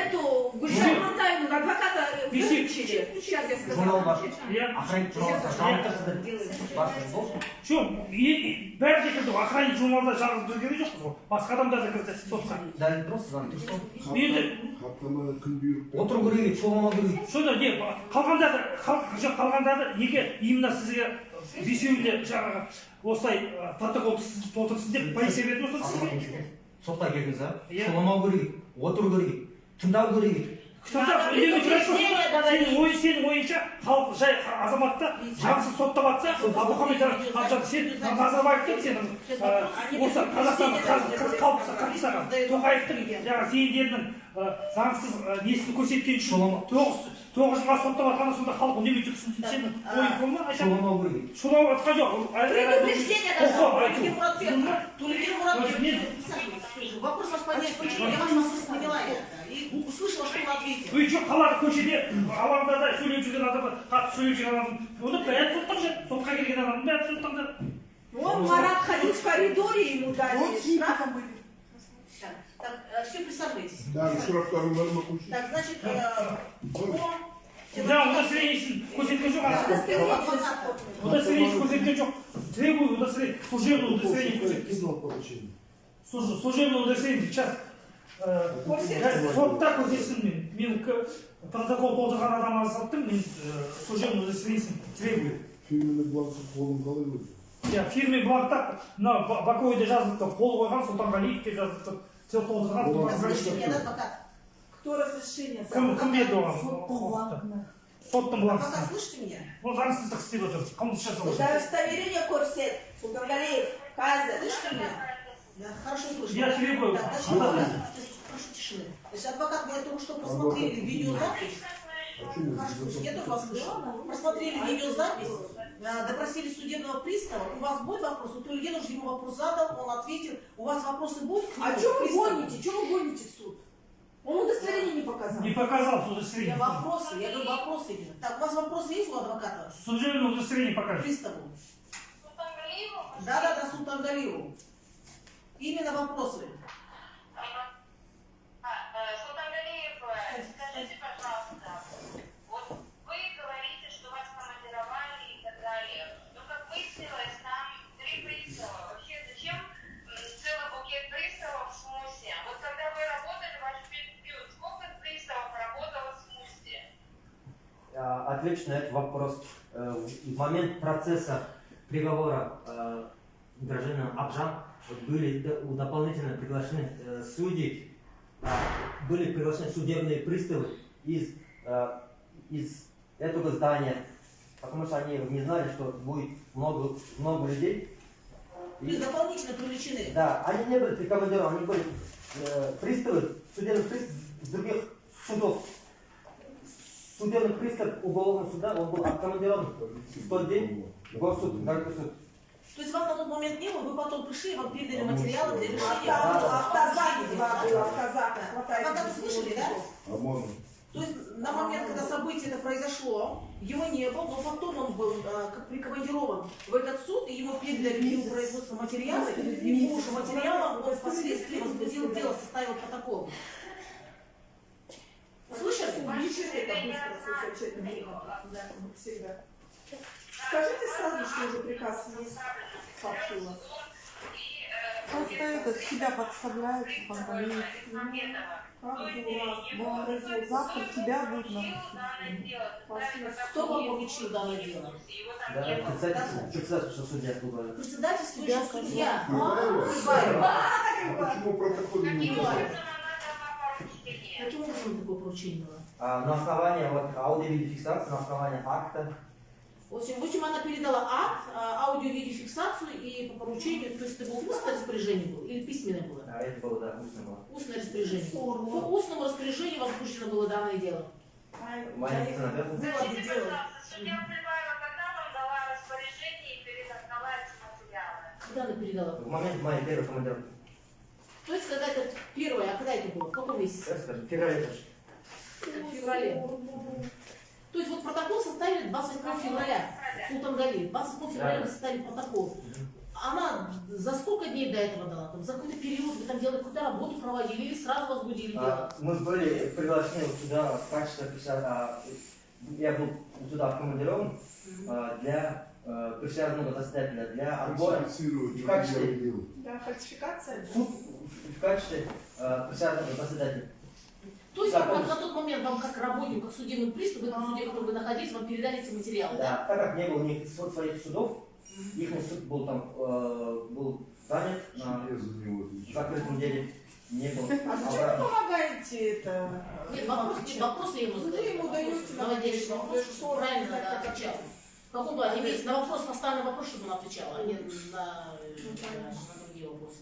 Speaker 4: Эту Гульжан Мантаевну адвоката выключили. Сейчас я
Speaker 8: Журнал бар.
Speaker 4: сказала.
Speaker 8: Охранник журналда жауап тұрсыздар.
Speaker 3: Жоқ, бәрі де кірді. Охранник журналда жалғыз бір керек жоқ қой. Басқа адамдар да кірді сотқа.
Speaker 8: Дәлел тұрсыз, заң тұрсыз.
Speaker 3: Енді
Speaker 7: Хаттама күн бұйрық.
Speaker 8: Отыру керек, шолама керек.
Speaker 3: сонда не қалғандарды неге именно сізге бесеуінде жаңағы осылай протокол толтырсын деп полиция беріп отырсыз сізге?
Speaker 8: Сотқа келдіңіз, шоламау керек, отыру керек, тыңдау керек.
Speaker 3: Сенің ойынша халық жай азаматты заңсыз соттап жатса, Абухамед Абжан, сен Назарбаевтың сенің осы Қазақстанның қырқысаған Тоқаевтың жаңағы сендердің заңсыз несін көрсеткен үшін 9 жылға соттап жатқаны сонда халық үнемі жүрсін сенің ойың сол ма?
Speaker 8: Шоламау керек.
Speaker 3: Шолау жатқан жоқ.
Speaker 2: Вопрос вас понять, почему я вас поняла это. И услышала, что вы ответили.
Speaker 3: Вы что, қалады көшеде алаңдарда сөйлеп жүрген адамдар, қатты сөйлеп жүрген адам, оны бәрі соттап жүр. Сотқа келген адамның бәрі соттаңдар.
Speaker 4: Он Марат ходил в коридоре, ему дали штраф.
Speaker 2: Так, все присаживайтесь.
Speaker 7: Да, сұрақтарың бар ма көші?
Speaker 2: Так, значит,
Speaker 3: Да, удостоверениесін көрсеткен жоқ. Удостоверениесін көрсеткен жоқ. Требую удостоверение, служебное удостоверение көрсеткен. Служебное удостоверение сейчас сотта көрсетсін мен протокол толтырған адам азаттым, мен служебное удостоверениесін требую.
Speaker 7: Фирменный бланкты қолын қалай өтті?
Speaker 3: Фирме бланкта мына Бакойда жазылыпты, қол қойған Сұлтанғалиев деп жазылыпты. Все толтырған.
Speaker 2: разрешение от адвоката.
Speaker 4: Кто разрешение?
Speaker 3: Кім берді оған? Соттың бланкасы.
Speaker 2: Адвокат, слышите меня?
Speaker 3: Ол заңсыздық істеп отыр. Қылмыс жасап отыр.
Speaker 4: Удостоверение Корсет. Султангалиев. Каза.
Speaker 2: Слышите меня? Да, хорошо слышу.
Speaker 3: Я требую.
Speaker 2: Прошу тишины. Значит, адвокат, мы только что просмотрели видеозапись. Хорошо, я тоже вас слышу. Просмотрели видеозапись, допросили судебного пристава. У вас будет вопрос? Вот Ильин уже ему вопрос задал, он ответил. У вас вопросы будут?
Speaker 4: А что вы гоните? Что вы гоните в суд? Он удостоверение не показал.
Speaker 3: Не показал удостоверение.
Speaker 2: Я говорю вопросы именно. Так, у вас вопросы есть у адвоката?
Speaker 3: Служебное удостоверение покажет.
Speaker 2: Приставу. Да, Султангалиеву. Именно вопросы.
Speaker 9: Султангалиев, скажите, пожалуйста, вот вы говорите, что вас командировали и так далее. Но как выяснилось, там 3 пристава. Вообще, зачем целый букет приставов в СМУСе? Вот когда вы работали в ваш период, сколько приставов работало в СМУСе?
Speaker 8: Отвечу на этот вопрос. В момент процесса приговора гражданина Абжан были дополнительно приглашены судьи, были приглашены судебные приставы из этого здания, потому что они не знали, что будет много людей.
Speaker 2: То есть дополнительно привлечены.
Speaker 8: Да, они не были прикомандированы, они были приставы, судебных приставов с других судов. Судебный пристав уголовного суда, он был откомандирован в тот день в горсуд, городской суд.
Speaker 2: То есть вас на тот момент не было, вы потом пришли, вам передали материалы для решения. Пока вы слышали, да? То есть на момент, когда событие это произошло, его не было, но потом он был как прикомандирован в этот суд, и его передали в производство материалы, и по уже материалам он впоследствии возбудил дело, составил протокол. Слышали?
Speaker 5: Скажите сразу, что уже приказ есть. Сообщила.
Speaker 6: Просто этот тебя подставляют, подставляют. Завтра тебя будет на
Speaker 2: Кто вам поручил данное дело?
Speaker 8: Да, председательство судья клуба.
Speaker 2: Председательствующий судья.
Speaker 7: Почему протокол не было?
Speaker 2: Каким образом такое поручение было?
Speaker 8: На основании вот, аудиовидеофиксации, на основании акта.
Speaker 2: В общем, она передала акт, аудио-видеофиксацию и по поручению, то есть это было устное распоряжение было или письменное было?
Speaker 8: Это было, да, устное было.
Speaker 2: Устное распоряжение. По устному распоряжению возбуждено было данное дело.
Speaker 8: Моя наверное.
Speaker 9: Скажите, пожалуйста, судья Прибаева когда вам дала распоряжение и передала эти материалы?
Speaker 2: Когда она передала?
Speaker 8: В момент моей первой командировки.
Speaker 2: То есть, когда это первое, а когда это было? В каком месяце?
Speaker 8: Скажем, в феврале.
Speaker 2: В феврале. То есть вот протокол составили 28 февраля. Султангали. 28 февраля вы составили протокол. Она за сколько дней до этого дала? Там, за какой-то период вы там делали какую-то работу проводили или сразу возбудили дело?
Speaker 8: Мы были приглашены туда в качестве присяжного. Я был туда откомандирован для присяжного заседателя, для отбора. В качестве,
Speaker 5: Да, фальсификация.
Speaker 8: в качестве присяжного заседателя.
Speaker 2: То есть вам, на тот момент вам как работнику, как судебному приставу, в этом суде, в котором вы находились, вам передали эти материалы, да?
Speaker 8: Да, так как не было никаких своих судов, их суд был там был занят на закрытом деле, не было.
Speaker 5: А зачем вы помогаете это?
Speaker 2: Нет, вопросы я ему задаю.
Speaker 5: Вы ему даете
Speaker 2: Наводящий вопрос,
Speaker 5: что
Speaker 2: чтобы правильно отвечал. В каком плане? Есть на вопрос, поставленный вопрос, чтобы он отвечал, а не на другие вопросы.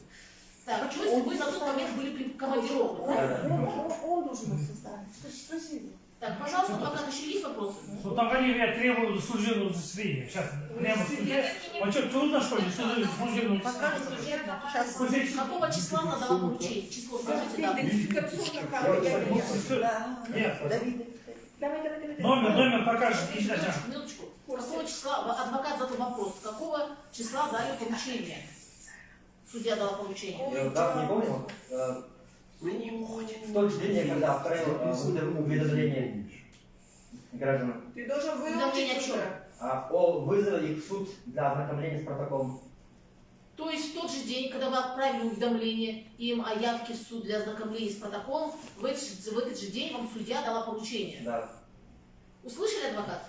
Speaker 2: Так, то есть вы на тот момент были прикомандированы, правильно?
Speaker 5: Он должен это составить. Спасибо.
Speaker 2: Так, пожалуйста, пока еще есть вопросы?
Speaker 3: Султангалиев я требую служебного заседания. Сейчас прямо судья. А что, трудно что ли? Служебного заседания.
Speaker 2: Какого числа она дала поручение? Число скажите, да.
Speaker 3: Номер покажите.
Speaker 2: Минуточку. Какого числа, адвокат задал вопрос, какого числа дали поручение? Судья дала поручение.
Speaker 8: Да, не помню. В тот же день, когда отправил уведомление гражданам.
Speaker 5: Ты должен
Speaker 2: Уведомление о
Speaker 5: выучить
Speaker 2: чем?
Speaker 5: уже.
Speaker 8: О вызове их в суд для ознакомления с протоколом.
Speaker 2: То есть в тот же день, когда вы отправили уведомление им о явке в суд для ознакомления с протоколом, в этот же день вам судья дала поручение.
Speaker 8: Да.
Speaker 2: Услышали, адвокат?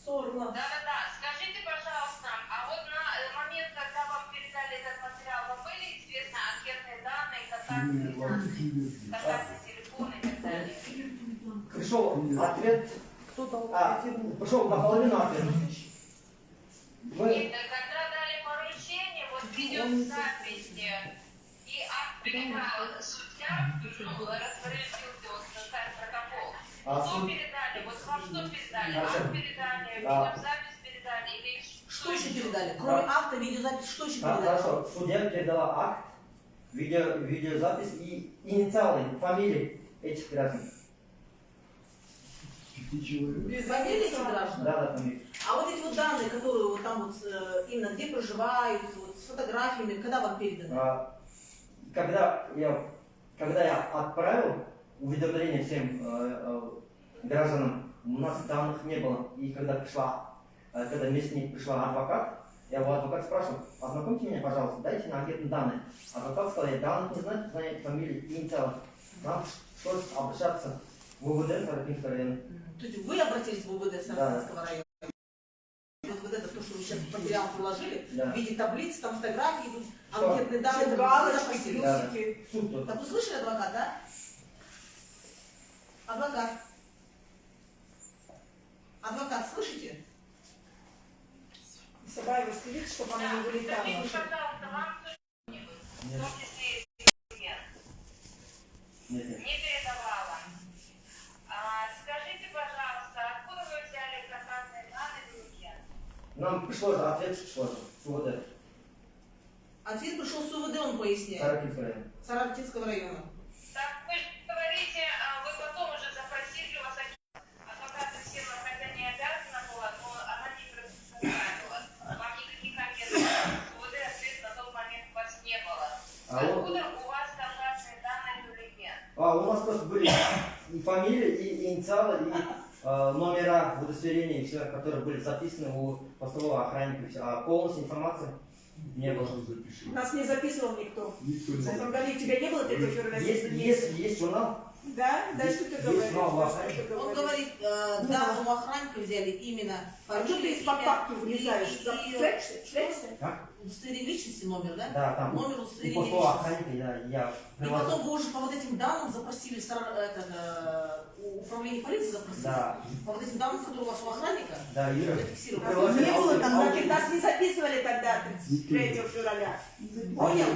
Speaker 5: Сорно.
Speaker 9: Да-да-да, скажите, пожалуйста, а вот на момент, когда вам передали этот материал, вам были известны анкетные данные, контактные телефоны и так далее?
Speaker 8: Пришел ответ. Пришел наполовину ответ.
Speaker 9: Нет, когда дали поручение, вот видеозапись и акт передал судья, распорядился составить протокол. Что передали? Вот вам что передали? Акт передали, видеозапись передали или
Speaker 2: Что еще передали? Кроме акта, видеозапись, что еще передали?
Speaker 8: Хорошо. Судья передала акт, видеозапись и инициалы, фамилии этих граждан.
Speaker 2: Фамилии этих граждан?
Speaker 8: Да, фамилии.
Speaker 2: А вот эти вот данные, которые вот там вот именно где проживают, вот, с фотографиями, когда вам переданы?
Speaker 8: Когда я отправил уведомление всем гражданам, у нас данных не было. И когда вместо них пришла адвокат, я у адвоката спрашивал, ознакомьте меня, пожалуйста, дайте на анкетные данные. Адвокат сказал, я данных не знаю, знаю фамилии и инициалы. Нам стоит обращаться в УВД Сарапинского района.
Speaker 2: То есть вы обратились в УВД Сарапинского района? Вот это то, что вы сейчас в материал приложили, в виде таблиц, там фотографии, тут анкетные данные,
Speaker 5: галочки,
Speaker 2: там,
Speaker 5: плюсики.
Speaker 2: Так вы слышали, адвокат, да? Адвокат. Адвокат, слышите?
Speaker 5: Сабаева следит, чтобы она не вылетала.
Speaker 9: Скажите, пожалуйста, вам в том числе
Speaker 8: Нам пришло же, ответ пришло же. СУВД.
Speaker 2: Ответ пришел с УВД, он поясняет.
Speaker 8: Саракинский район.
Speaker 2: Саракинского района.
Speaker 9: Так вы же говорите, вы потом уже запросили у вас адвоката села, хотя не обязана была, но она не предоставила. Вам никаких анкет СУВД ответ на тот момент у вас не было. Откуда у вас контактные данные Тулиген?
Speaker 8: У нас просто были и фамилии, и инициалы, и номера удостоверения, все, которые были записаны у постового охранника. А полностью информации не было.
Speaker 5: Нас не записывал никто. Нургалиев, у тебя не было 3 февраля?
Speaker 8: Есть журнал.
Speaker 5: Да? Да, что ты говоришь?
Speaker 2: Он говорит, данному охраннику взяли именно
Speaker 5: А что ты из-под папки вылезаешь? Шляешься?
Speaker 8: Как?
Speaker 2: удостоверение личности номер, да?
Speaker 8: Да, там.
Speaker 2: Номер
Speaker 8: У
Speaker 2: удостоверения
Speaker 8: постового
Speaker 2: личности.
Speaker 8: охранника я
Speaker 2: И потом вы уже по вот этим данным запросили управление полиции запросили.
Speaker 8: Да.
Speaker 2: По вот этим данным, которые у вас у охранника,
Speaker 8: Да, Ира.
Speaker 2: зафиксировали.
Speaker 5: Не было там, нас не записывали тогда 33 февраля. Понял?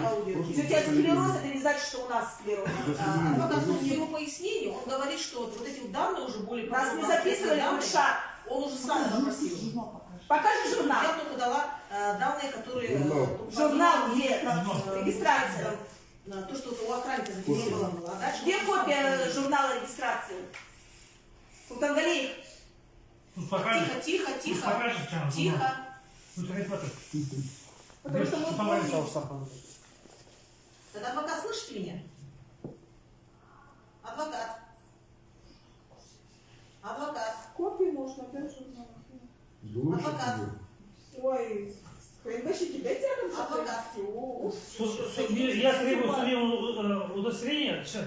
Speaker 5: Если у тебя склероз, это не значит, что у нас склероз.
Speaker 2: Адвокат, по его пояснению, он говорит, что вот эти вот данные уже более...
Speaker 5: Нас не записывали в шаг.
Speaker 2: Он уже сам запросил.
Speaker 5: Покажи журнал.
Speaker 2: Я только дала данные, которые...
Speaker 5: Журнал где? Регистрация.
Speaker 2: То, что у охранника зафиксировано. А дальше...
Speaker 5: Где копия журнала регистрации? Султангалиев.
Speaker 3: Тут покажешь.
Speaker 2: Тихо.
Speaker 3: Тут покажешь, чем?
Speaker 2: Тихо.
Speaker 3: Тут репортер.
Speaker 5: Потому что мы помним.
Speaker 2: Тогда адвокат, слышите меня? Адвокат.
Speaker 5: Копии можно, опять журнал.
Speaker 2: Адвокат.
Speaker 5: Ой, КНБщики, дайте рядом
Speaker 2: Адвокат.
Speaker 3: Я требую свое удостоверение, сейчас,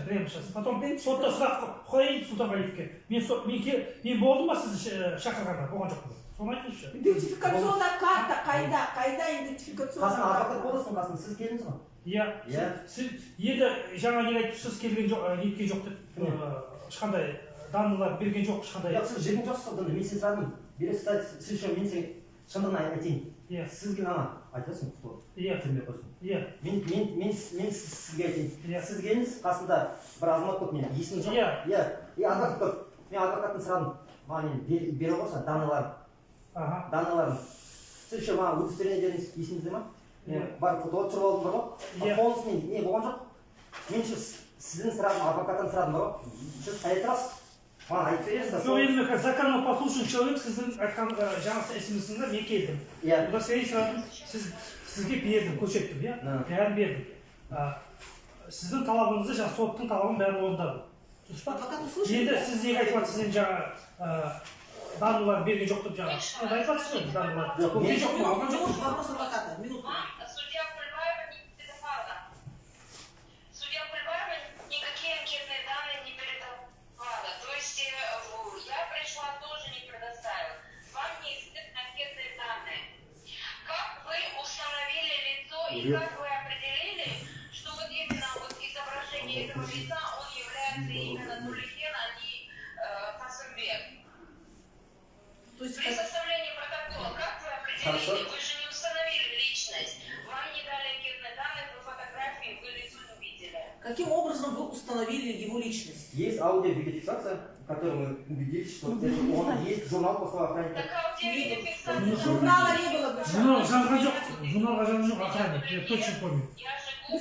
Speaker 3: потом сотта сұрақ қояйын Султанғалиевке. Мен болдым ба сізді шақырғанда, болған жоқпын. Соны айтыңызшы.
Speaker 5: Идентификационная карта, қайда идентификационная
Speaker 8: Қасына адвокат
Speaker 5: карта?
Speaker 8: боласың, қасына сіз келдіңіз ғой?
Speaker 3: Енді жаңа не айтып, сіз келген жоқ, неткен жоқ деп, ешқандай данныйлар берген жоқ, ешқандай.
Speaker 8: Сіз жерген жоқсыз ғой, мен сен сұрадым. Бересіз, сіз үшін мен сен шындығын айтайын. Сізге ана айтасың, кто? Тілме қойсын. Мен сізге айтайын. Сіз келіңіз, қасында бір азамат көп, мен есімім жоқ. И адвокат көп. Мен адвокаттың сұрадым. Маған бере қойса, данныйларын. Сіз үшін маған удостоверениелеріңіз есіңізде ма? Бар фото түсіріп алдым бар ғой. Полностью не болған жоқ. Мен сіздің сұрадым, адвокаттан сұрадым бар ғой. Сіз қай тұрасыз? Маған айтып бересіз.
Speaker 3: Сол енді законопослушный человек сіздің айтқан жаңасы есімісінде мен келдім. Удостоверение сұрадым, сізге бердім, көрсеттім, бәрін бердім. Сіздің талабыңызды, жаңа соттың талабын бәрін орындадым. Енді сіз неге айтып жатсыз, енді жаңа данныйлар берген жоқ деп жаңа. Енді айтып жатсыз ғой, данныйлар. Берген жоқ па, алған жоқ па?
Speaker 2: Вопрос адвоката, минутку.
Speaker 9: Судья Кульбаева не передавала. Судья Кульбаева никакие анкетные данные не передавала. То есть я пришла, тоже не предоставила. Вам неизвестны анкетные данные. Как вы установили лицо и как вы определили, что вот именно вот изображение этого лица, он является именно Тулиген, а не Хасымбек? При составлении протокола, как вы определили? Вы же не установили личность. Вам не дали анкетные данные, по фотографии вы лицо не видели.
Speaker 2: Каким образом вы установили его личность?
Speaker 8: Есть аудиофиксация, в которой мы убедились, что это он, есть журнал постового охранника.
Speaker 9: Так аудиофиксация.
Speaker 5: Журнала не было бы.
Speaker 3: Журналға жалған жоқ, охранник, я точно помню.
Speaker 9: Я же
Speaker 2: Вы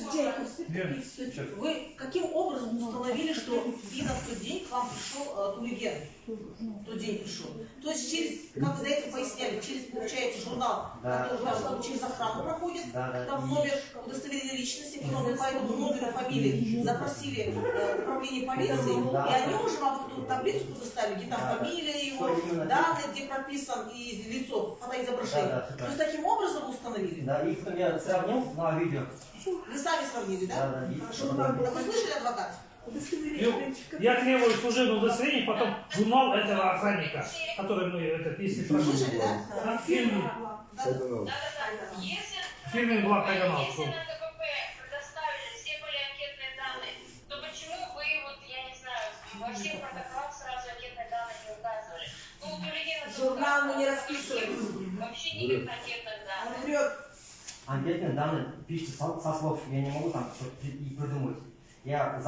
Speaker 2: каким образом установили, что именно в тот день к вам пришел Тулиген? В тот день пришел. То есть через, как вы до этого поясняли, через, получается, журнал, который через охрану проходит, там номер удостоверения личности, потом вы по этому номеру фамилии запросили управление полиции, и они уже вам эту таблицу предоставили, где там фамилия его, данные, где прописан и лицо, фотоизображение. То есть таким образом вы установили?
Speaker 8: Да, и потом я сравнил на видео.
Speaker 2: Вы сами сравнили, да?
Speaker 8: Хорошо.
Speaker 2: Так вы слышали, адвокат?
Speaker 3: Я требую служебное удостоверение, потом журнал этого охранника, который мы, если
Speaker 2: Слышали, да?
Speaker 3: фирменный благ канал.
Speaker 9: Если на КПП предоставили, все были анкетные данные, то почему вы, вот, я не знаю, во всех протоколах сразу анкетные данные не указывали? Ну, у Тулигена
Speaker 5: Журнал мы не расписывали.
Speaker 9: вообще никаких анкетных данных.
Speaker 5: Он врет.
Speaker 8: Анкетные данные пишутся со слов, я не могу там что-то и придумать. Я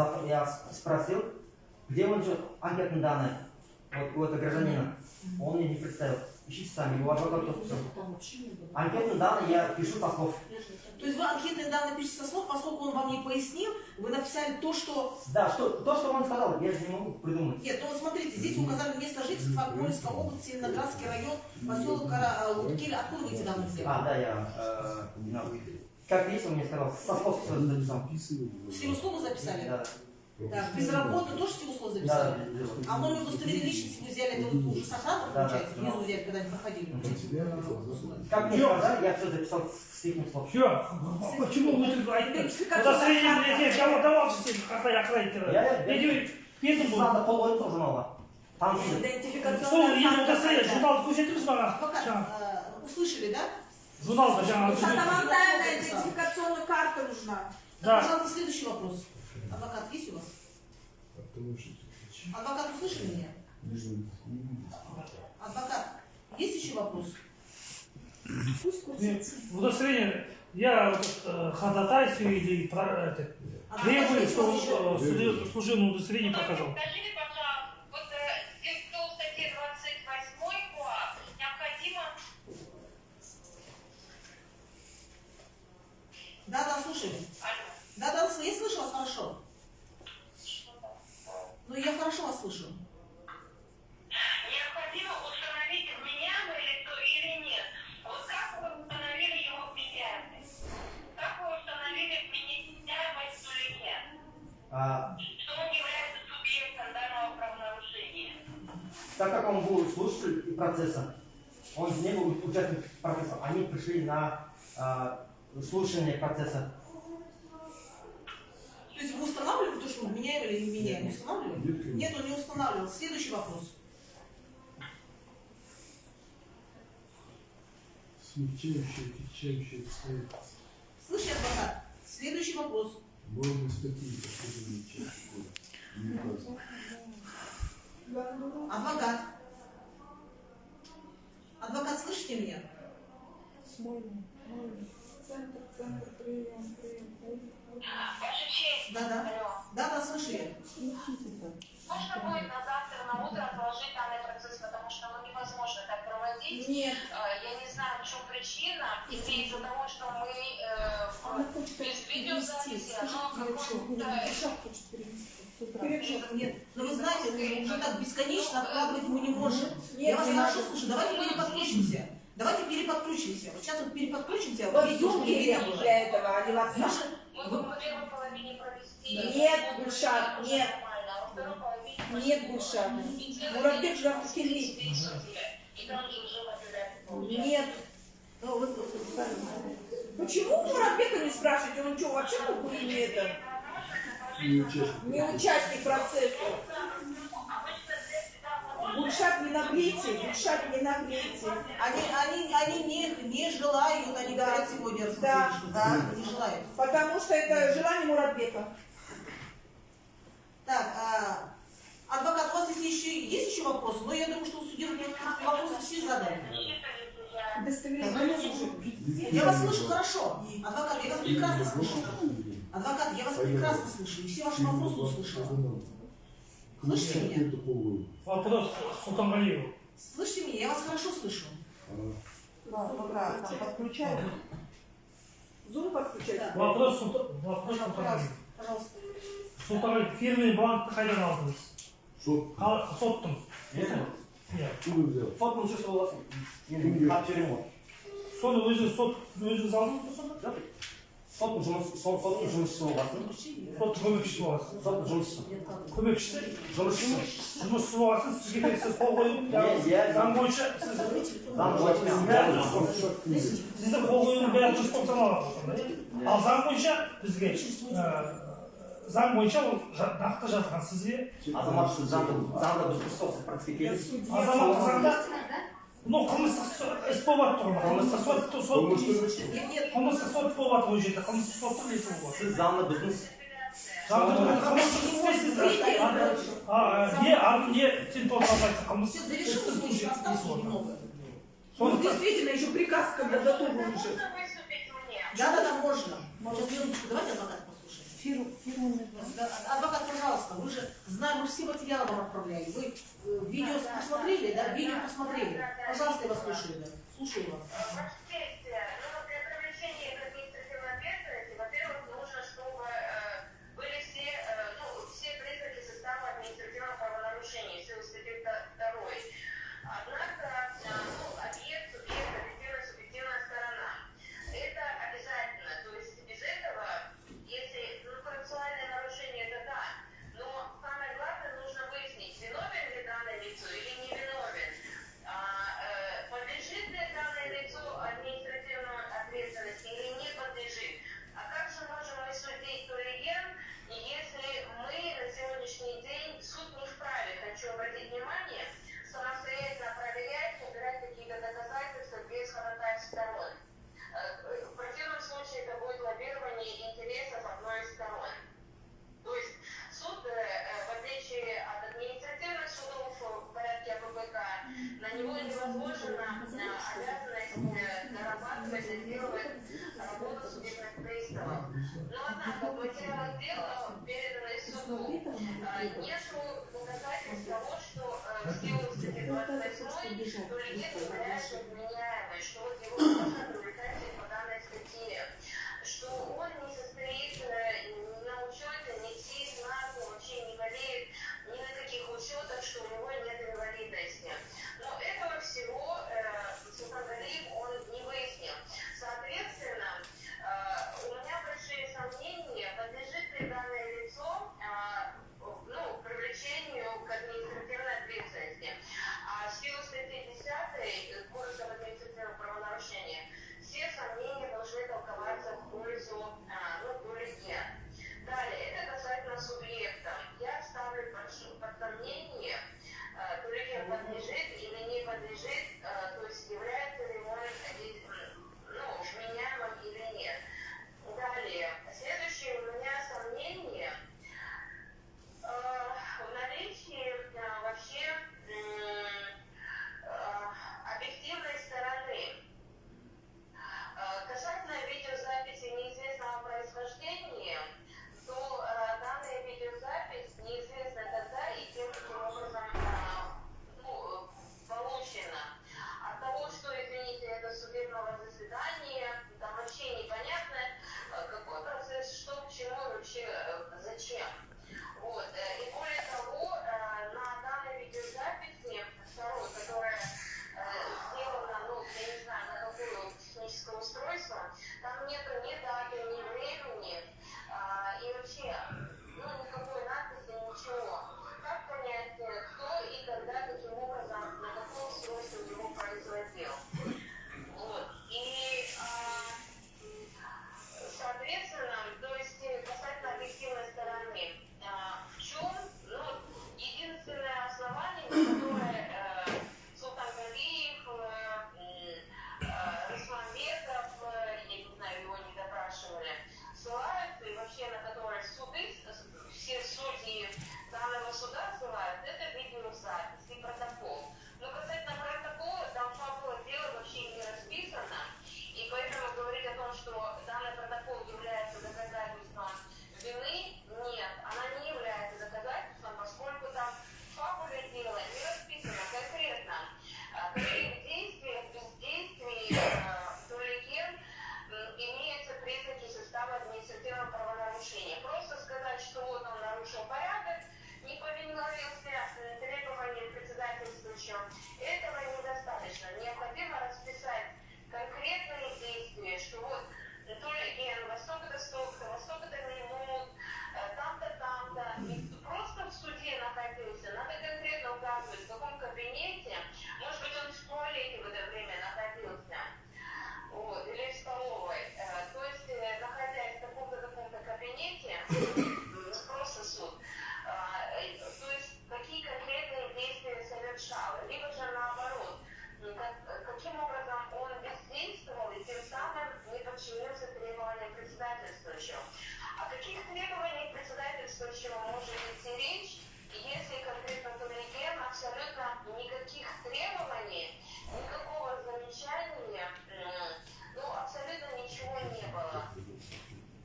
Speaker 8: спросил, где он же анкетные данные, вот у этого гражданина, он мне не представил. ищите сами. У адвоката все. Анкетные данные я пишу со слов.
Speaker 2: То есть вы анкетные данные пишете со слов, поскольку он вам не пояснил, вы написали то, что...
Speaker 8: Да, то, что он сказал, я же не могу придумать.
Speaker 2: Нет, ну вот смотрите, здесь указали место жительства, Акмольская область, Зеленоградский район, поселок Уткель. Откуда вы эти данные взяли?
Speaker 8: Да, я... как есть, он мне сказал, со слов все записал.
Speaker 2: Все условия записали?
Speaker 8: Да.
Speaker 2: Так, безработный тоже все условия записали?
Speaker 8: Да.
Speaker 2: А номер удостоверения личности вы взяли, это вот уже с охраной,
Speaker 8: Да,
Speaker 2: получается,
Speaker 8: да.
Speaker 2: внизу взяли, когда не проходили?
Speaker 8: Как мне сказали, я все записал с их слов.
Speaker 3: Все, почему вы тут удостоверение давал как-то я крайне.
Speaker 8: Надо половину тоже надо. Там сидит.
Speaker 3: Сол,
Speaker 4: Идентификационная
Speaker 3: енді
Speaker 4: карта.
Speaker 3: удостоверение, журнал көрсетіңіз маған.
Speaker 2: Адвокат, услышали, да?
Speaker 3: Журналда жаңағы.
Speaker 4: Фотомонтажная идентификационная карта нужна.
Speaker 3: Да.
Speaker 2: Пожалуйста, следующий вопрос. Адвокат, есть у вас? Адвокат, услышали меня? Адвокат, есть еще вопрос?
Speaker 3: Удостоверение, я ходатайствую или требую, чтобы служебное удостоверение показал.
Speaker 9: Скажите, пожалуйста, вот в статье 28 КоАП необходимо...
Speaker 2: Да, слушай. Да, я слышу вас хорошо. Ну, я хорошо вас слышу.
Speaker 9: Необходимо установить, вменяемое лицо или нет. Вот как вы установили его вменяемость? Как вы установили вменяемость или нет? Что он является субъектом данного правонарушения?
Speaker 8: Так как он был слушатель процесса, он не был участник процесса, они пришли на слушание процесса.
Speaker 2: То есть вы устанавливали то, что мы меняем или не меняем? Устанавливали? Нет, он не устанавливал. Следующий вопрос.
Speaker 1: Смягчающие, отягчающие обстоятельства.
Speaker 2: Слышите, адвокат? Следующий вопрос.
Speaker 1: Нормы статьи, которые не указаны.
Speaker 2: Адвокат. Адвокат, слышите меня?
Speaker 9: Ваша честь.
Speaker 2: Да, слышу я.
Speaker 9: Можно будет на завтра на утро отложить данный процесс, потому что невозможно так проводить.
Speaker 4: Нет.
Speaker 9: Я не знаю, в чем причина. Из-за того, что мы без видеозаписи, оно
Speaker 2: Нет, но вы знаете, уже так бесконечно откладывать мы не можем. Я вас хорошо слышу. Давайте переподключимся. Вот сейчас вот переподключимся.
Speaker 4: Вот Zoom есть для этого, а не WhatsApp.
Speaker 9: мы в первой половине провести.
Speaker 4: Нет, Гульшат, нет. Нет, Гульшат. Мурабек Жахкели. Нет. Почему Мурабека не спрашиваете? Он что, вообще какой или это? Не участник процесса. Гульшат, не наглейте, Гульшат, не наглейте.
Speaker 2: Они не желают, они говорят сегодня,
Speaker 4: да,
Speaker 2: не желают.
Speaker 4: Потому что это желание Мурабека.
Speaker 2: Так, адвокат, у вас есть еще вопросы? Но я думаю, что у судьи вопросы все задали. Я вас слышу хорошо. Адвокат, я вас прекрасно слышу. Адвокат, я вас прекрасно слышу. И все ваши вопросы услышала. Слышите меня?
Speaker 3: Вопрос Султангалиеву.
Speaker 2: Слышите меня? Я вас хорошо слышу.
Speaker 4: Подключай. Зум подключай.
Speaker 3: Вопрос Султангалиеву.
Speaker 2: Пожалуйста.
Speaker 3: Султангалиев, фирменный банк қайдан алдыңыз? Соттың.
Speaker 1: Куда взял?
Speaker 8: Сот ничего согласен. Хат ремонт.
Speaker 3: Соны өзіңіз алдыңыз ба сонда?
Speaker 8: Жоқ. Соттың жұмысы болғасын.
Speaker 3: Соттың көмекшісі боласыз.
Speaker 8: Соттың жұмысы.
Speaker 3: Көмекшісі? Жұмысшы боласыз, сізге де сіз қол қойып, заң бойынша сіздің қол қойудың бәрі дұрыс болып саналады. Ал заң бойынша бізге заң бойынша ол нақты жазған сізге.
Speaker 8: Азаматшылық заңда біз дұрыс практика келеміз.
Speaker 3: Азаматтық заңда қылмыстық іс болып жатыр. Қылмыстық сот болып жатыр ол жерде. Қылмыстық соттың несі болады.
Speaker 8: Сіз заңда біздің
Speaker 2: Все, завершил случай, осталось немного.
Speaker 4: Ну, действительно, еще приказ, когда готовы уже.
Speaker 9: Можно выступить мне?
Speaker 2: Да, можно. Сейчас, минуточку, давайте адвоката послушаем.
Speaker 6: фирменный
Speaker 2: Адвокат, пожалуйста, вы же знаем, мы же все материалы вам отправляли. Вы видео посмотрели, да? Видео посмотрели. Пожалуйста, я вас слушаю, да. Слушаю вас.
Speaker 9: Ваша честь, ну, для привлечения к административной ответственности, во-первых, нужно, чтобы были все, все признаки состава административного правонарушения, в силу статьи 2. Однако, объект, субъект, объективная, субъективная сторона. Это обязательно. То есть без этого, если процессуальное нарушение, это да. Но самое главное, нужно выяснить, виновен ли данное лицо или не виновен. Подлежит ли данное лицо административной ответственности или не подлежит. А как же можем мы судить коллегиум, если мы на сегодняшний день суд не вправе, хочу обратить внимание, самостоятельно проверять, собирать какие-то доказательства без ходатайств сторон. В противном случае это будет лоббирование интересов одной из сторон. То есть суд, в отличие от административных судов в порядке АППК, на него не возложена обязанность дорабатывать, дозировать работу судебных приставов. Но однако в материалах дела, переданные суду, нету доказательств того, что в силу статьи 28 коллегиум является вменяемой, что вот его можно привлекать по данной статье, что он не состоит на учете, не сидит на вообще не болеет ни на каких учетах, что у него нет инвалидности. Но этого всего Султангалиев он не выяснил. Соответственно, у меня большие сомнения, подлежит ли данное лицо привлечению к административной ответственности. А в силу статьи 10 Кодекса административного правонарушения все сомнения должны толковаться в пользу коллегиум. Далее, это касательно субъекта. Я ставлю под сомнение, коллегиум подлежит или не подлежит, то есть является ли он вменяемым или нет. Далее, следующее у меня сомнение в наличии вообще объективной стороны. Касательно видеозаписи неизвестного происхождения, то данная видеозапись неизвестно когда и каким образом получена. От того, что, извините, это судебного заседания, там вообще непонятно, какой процесс, что к чему и вообще зачем. Вот. И более того, на данной видеозаписи, второй, которая сделана, я не знаю, на какое техническое устройство, там нету ни даты, ни времени, и вообще, никакой надписи, ничего. Как понять, кто и когда, каким образом, на какое устройство его производил. Вот. И, соответственно, то есть, касательно объективной стороны, в чем, единственное основание, которое Султангалиев, Рысманбетов, я не знаю, его не допрашивали, ссылаются, и вообще на которое суды, все судьи данного суда ссылаются, это видеозапись и протокол. Но касательно протокола, там фабула дела вообще не расписана, и поэтому говорить о том, что данный протокол является доказательством вины, нет, она не является доказательством, поскольку там в фабуле дела не расписано конкретно, каких действиях, бездействий коллегиум имеются признаки состава административного правонарушения. Просто сказать, что вот он нарушил порядок, не повиновался требованиям председательствующего, этого недостаточно. Необходимо расписать конкретные действия, что вот коллегиум во столько-то, во столько-то минут, там-то, там-то. И просто в суде находился, надо конкретно указывать, в каком кабинете, может быть, он в туалете в это время находился, вот, или в столовой. То есть, находясь в таком-то кабинете, просто суд, то есть, какие конкретные действия совершал, либо же наоборот, каким образом он бездействовал и тем самым не подчинился требованиям председательствующего. О каких требованиях председательствующего может идти речь, если конкретно коллегиум абсолютно никаких требований, никакого замечания, абсолютно ничего не было.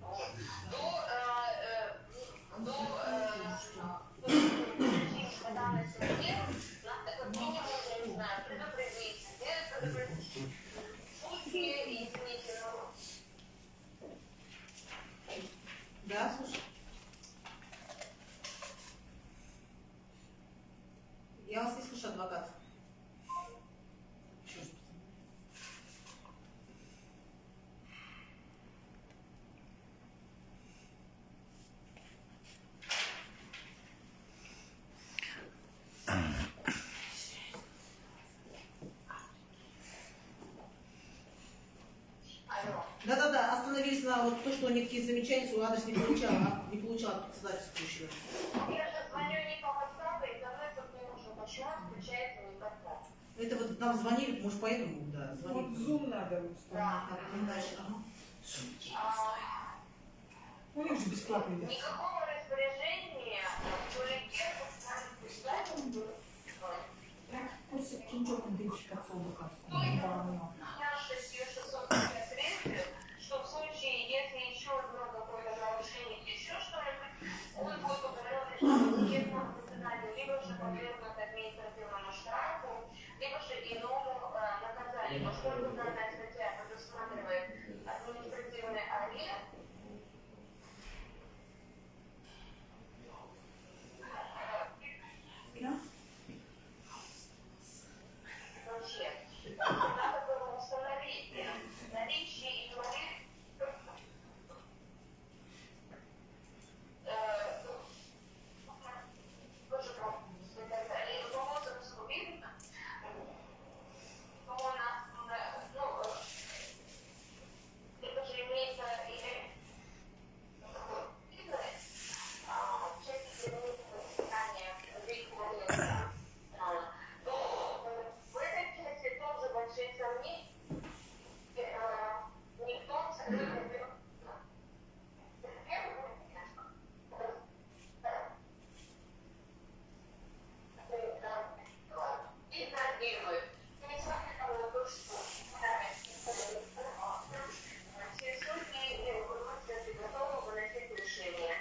Speaker 9: Вот. До
Speaker 2: Да, слушай. Я вас не слышу, адвокат. Еще раз. Да-да-да, остановились на вот то, что никаких замечаний свой адрес не получала от председательствующего.
Speaker 9: Я же звоню не по WhatsApp, и давно тут не нужно. Почему включается микрофон?
Speaker 2: Это вот нам звонили, может, поэтому, да,
Speaker 5: Вот
Speaker 2: звонили.
Speaker 5: зум надо установить.
Speaker 2: Так, идем дальше. Ага.
Speaker 5: У них же бесплатный. Да.
Speaker 9: Никакого распоряжения в коллективе
Speaker 5: После кинчок идентификационный карту.
Speaker 9: что в случае, если еще одно какое-то нарушение или еще что-нибудь, он будет уголовно либо же подвергнут административному штрафу, либо же иному наказанию. Поскольку данная статья предусматривает административный арест, вообще, надо было установить наличие и в этой части тоже большие сомнения. Никто игнорирует. Несмотря на то, что все судьи и готовы выносить решение.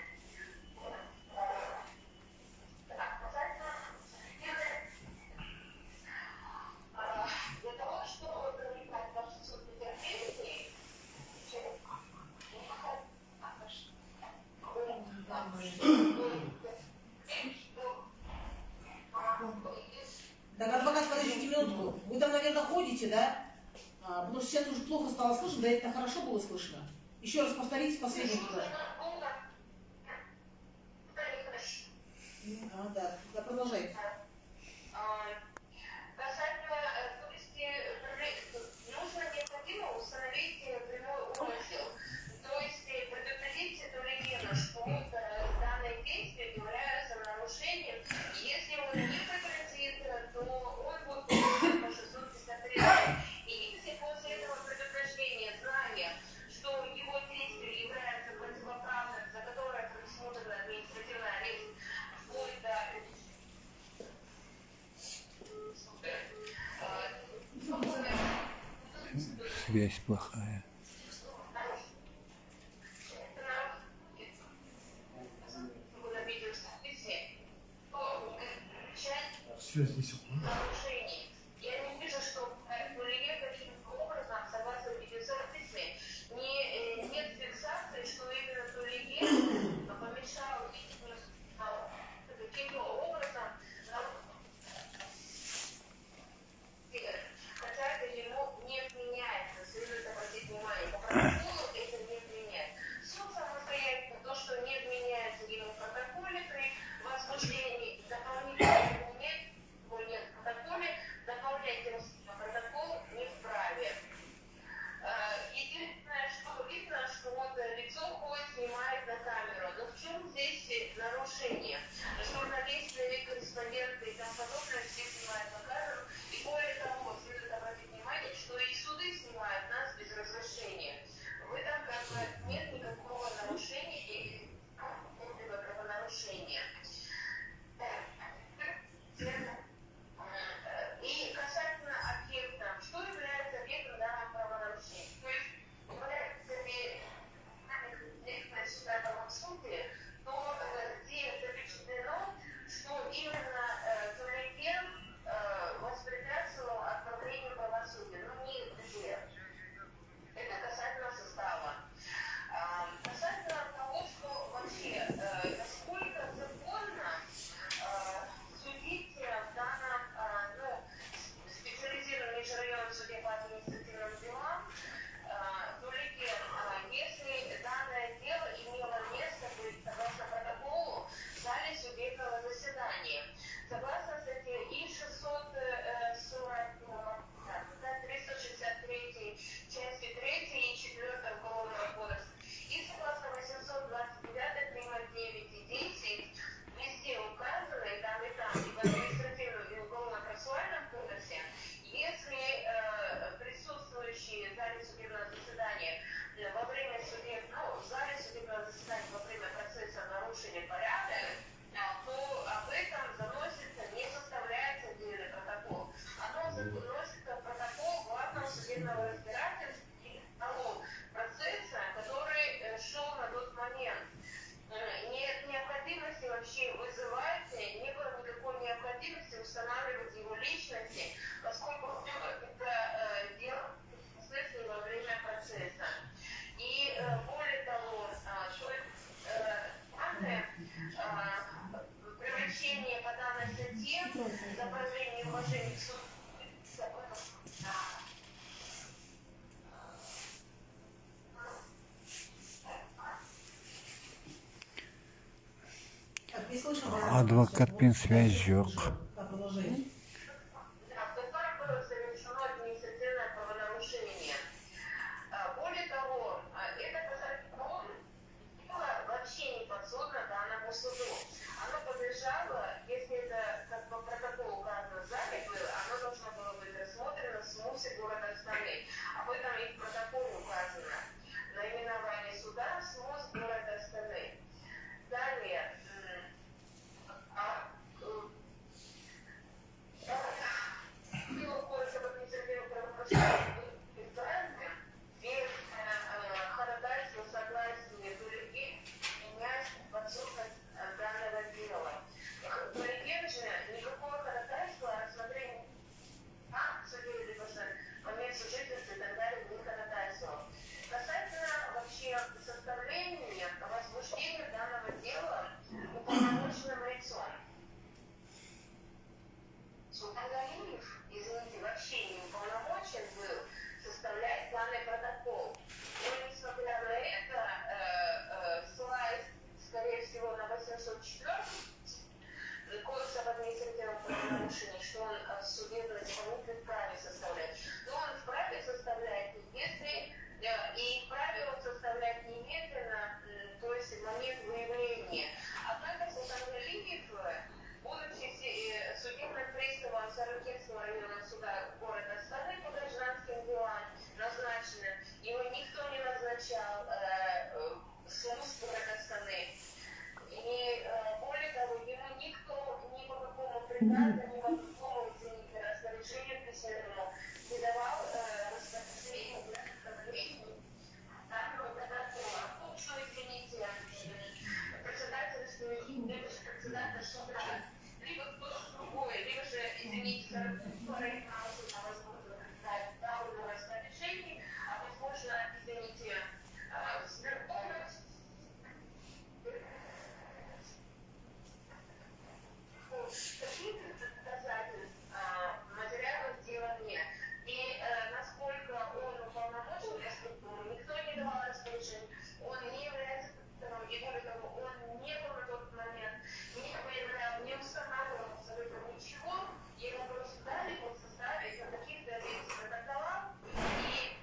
Speaker 9: Так, касательно для того, чтобы привлекать ваши судебные
Speaker 2: Так, адвокат, подождите минутку. Вы там, наверное, ходите, да? Потому что сейчас уже плохо стало слышно, да это хорошо было слышно. Еще раз повторите последний тоже. Да, да, продолжайте.
Speaker 9: Касательно, то есть, нужно необходимо установить прямой умысел. То есть, предупредить коллегу, что данные действия являются нарушением. Если он не прекратит, то он будет получить по 653. И если после этого предупреждения, зная, что его действия являются противоправным, за которое предусмотрен административный арест, вплоть до
Speaker 11: Связь плохая.
Speaker 1: Связь несет.
Speaker 9: нарушений. Я не вижу, что коллеги каким-то образом, согласно видеозаписи, нет фиксации, что именно коллеги помешал каким-то образом, хотя это ему не вменяется, следует обратить внимание. По протоколу это не вменяется. Суд самостоятельно, то, что не вменяется ему в протоколе при возбуждении дополнительных нет, протокола. мошенник суд.
Speaker 2: Так, не слышно вас.
Speaker 11: Адвокат связь сжег.
Speaker 2: Да, продолжайте.
Speaker 9: Да, в ТК было совершено административное правонарушение. Более того, это было вообще не подсудно данному суду. Оно подлежало, если это как по протоколу указано в зале было, оно должно было быть рассмотрено в СМУСе города Астаны. Об этом и в протоколе указано. Наименование суда СМУС города Астаны. Далее. Составления возбуждения данного дела уполномоченным лицом. Султангалиев, извините, вообще не уполномочен был составлять данный протокол. Но несмотря на это, ссылаясь, скорее всего, на 804 Кодекс об административном правонарушении, что он судебный исполнитель вправе составлять. Но он вправе составлять, если и вправе он составлять немедленно, то есть в момент выявления. Однако Султангалиев, будучи судебным приставом Сарыкинского районного суда города Астаны по гражданским делам назначено, его никто не назначал СМУС города Астаны. И более того, ему никто ни по какому приказу, ни по какому, извините, распоряжению письменному не давал распоряжение для составления данного протокола. Ну, что, извините, председательствует, либо же председатель суда, либо кто-то другой, либо же, извините, районного суда, возможно, данного распоряжения, а возможно, извините, сверховность. Каких-то доказательств материалов дела нет. И насколько он уполномочен для структуры, никто не давал распоряжений. Он не является структурой, и более того, он не был на тот момент, не выявлял, не устанавливал абсолютно ничего. Ему просто дали под составить на каких-то протоколах. И,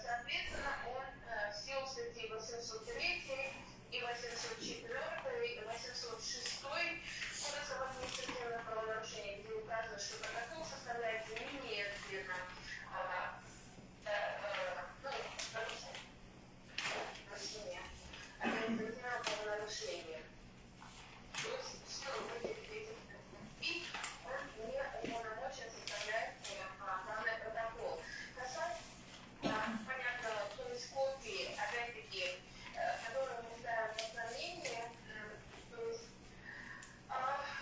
Speaker 9: соответственно, он в силу статьи 803 и 804 и 806 Кодекс об административном правонарушении, где указано, что протокол составляет немедленно административного правонарушения. То есть все этих и он не уполномочен составлять данный протокол. Касательно, понятно, то есть копии, опять-таки, которые мы ставим на сомнение, то есть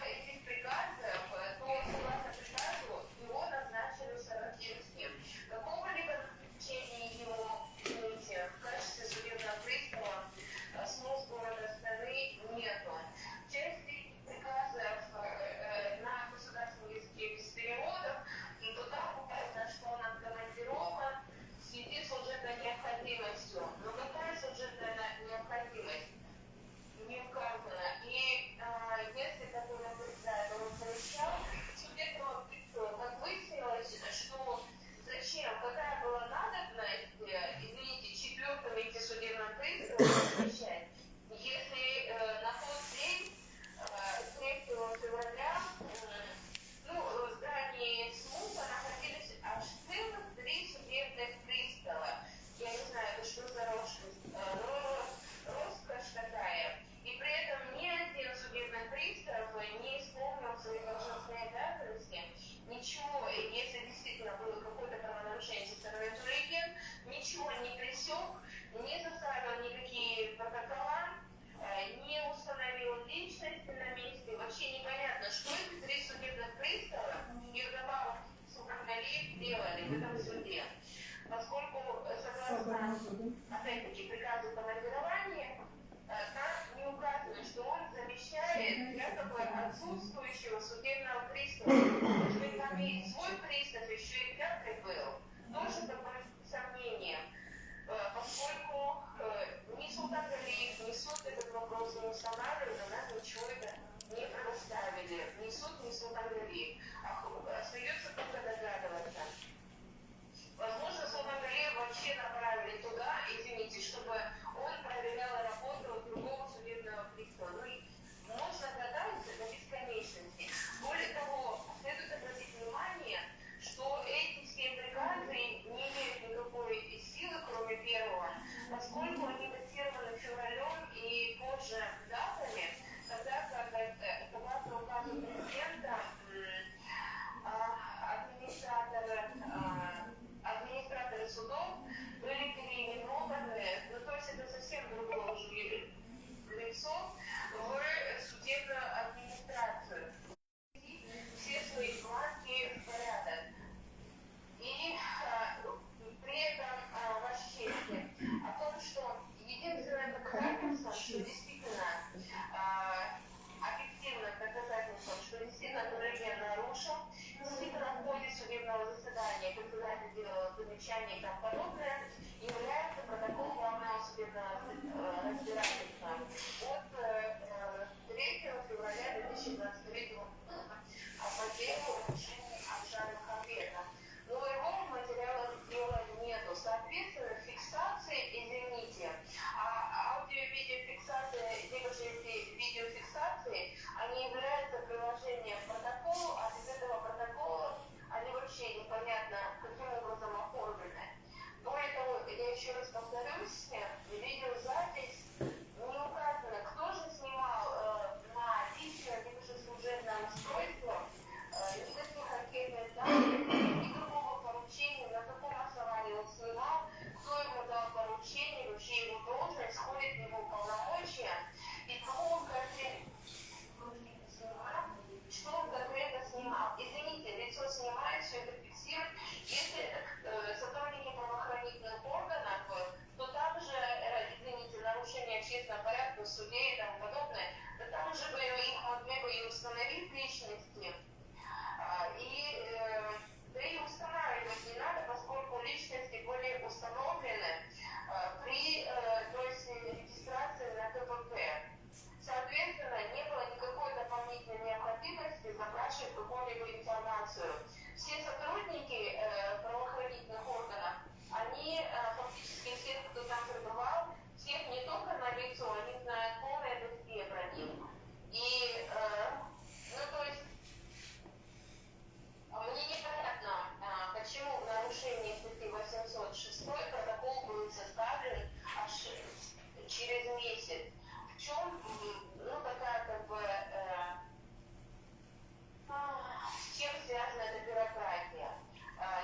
Speaker 9: этих приказов, то согласно приказу его назначили Сарыкинским. Какого-либо назначения его, извините, в качестве судебного пристава СМУС города Астаны нету. В части приказов на государственном языке без переводов, то там указано, что он откомандирован в связи с служебной необходимостью. Но какая служебная необходимость? Не указано. И если такой наблюдатель он замечал, судебного пристава, как выяснилось, что зачем, какая была надобность, извините, четвертого идти судебного пристава назначать, если на тот день, 3 февраля, в здании СМУСа находились аж целых 3 судебных пристава. Я не знаю, это что за роскошь такая. И при этом ни один судебный пристав не исполнил свои должностные обязанности. Ничего, если действительно было какое-то правонарушение со стороны Туреген, ничего не пресек, не составил никакие протокола, не установил личности на месте. Вообще непонятно, что эти 3 судебных пристава и вдобавок Султангалиев делали в этом суде. Поскольку, согласно, опять-таки, приказу командирования, там не указано, что он замещает якобы отсутствующего судебного пристава. Может быть, там кроме свой пристав еще и пятый был, тоже такое сомнение, поскольку ни Султан Галиев, ни суд этот вопрос не устанавливали, нам ничего это не предоставили, ни суд, ни Султан Галиев. Остается только догадываться. Возможно, Султан Галиев вообще направили туда, извините, чтобы он проверял работу другого судебного пристава. Ну, можно гадать до бесконечности. Более того, следует обратить внимание, что эти все приказы не имеют никакой силы, кроме первого, поскольку они датированы февралем и позже датами, тогда как согласно указу президента администраторы судов были переименованы, ну то есть это совсем другое уже лицо в судебную администрацию. Все свои бланки в порядок. И при этом, Ваша честь, о том, что единственное доказательство, что действительно объективно доказательство, что действительно коллегия нарушил, действительно в ходе судебного заседания председатель делал замечания и тому подобное, является протокол главного судебного разбирательства от 3 февраля 2023 года по делу решения Амжана Хамбека. Но его в материалах дела нету. Соответственно, фиксации, извините, аудио-видеофиксации, либо же эти видеофиксации, они являются приложением к протоколу, а без этого протокола они вообще непонятно каким образом оформлены. Более того, я еще раз повторюсь, видеозапись не указано, кто же снимал на личное, либо же служебное устройство, никаких анкетных данных, никакого поручения, на каком основании он снимал, кто ему дал поручение, вообще его должность, входит в его полномочия, и кого он конкретно снимал, что он конкретно снимал. Извините, лицо снимает, все это фиксирует. Если сотрудники правоохранительных органов, то там же, извините, нарушение общественного порядка в суде и тому подобное, да там же бы их могли бы и установить личности. Да и устанавливать не надо, поскольку личности были установлены при регистрации на КПП. Соответственно, не было никакой дополнительной необходимости запрашивать какую-либо информацию. Все сотрудники правоохранительных органов, они фактически всех, кто там пребывал, всех не только на лицо, они знают полное досье про них. И, то есть, мне непонятно, почему в нарушении статьи 806 протокол был составлен аж через месяц. В чем, такая с чем связана эта бюрократия?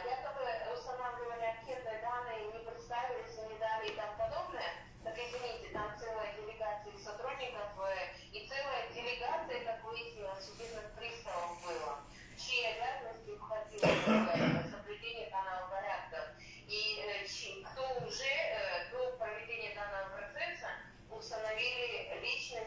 Speaker 9: Якобы устанавливали анкетные данные, не представились, не дали и тому подобное. Так извините, там целая делегация сотрудников и целая делегация, как выяснилось, судебных приставов было, чьи обязанности входило в соблюдение данного порядка. И кто уже до проведения данного процесса установили личность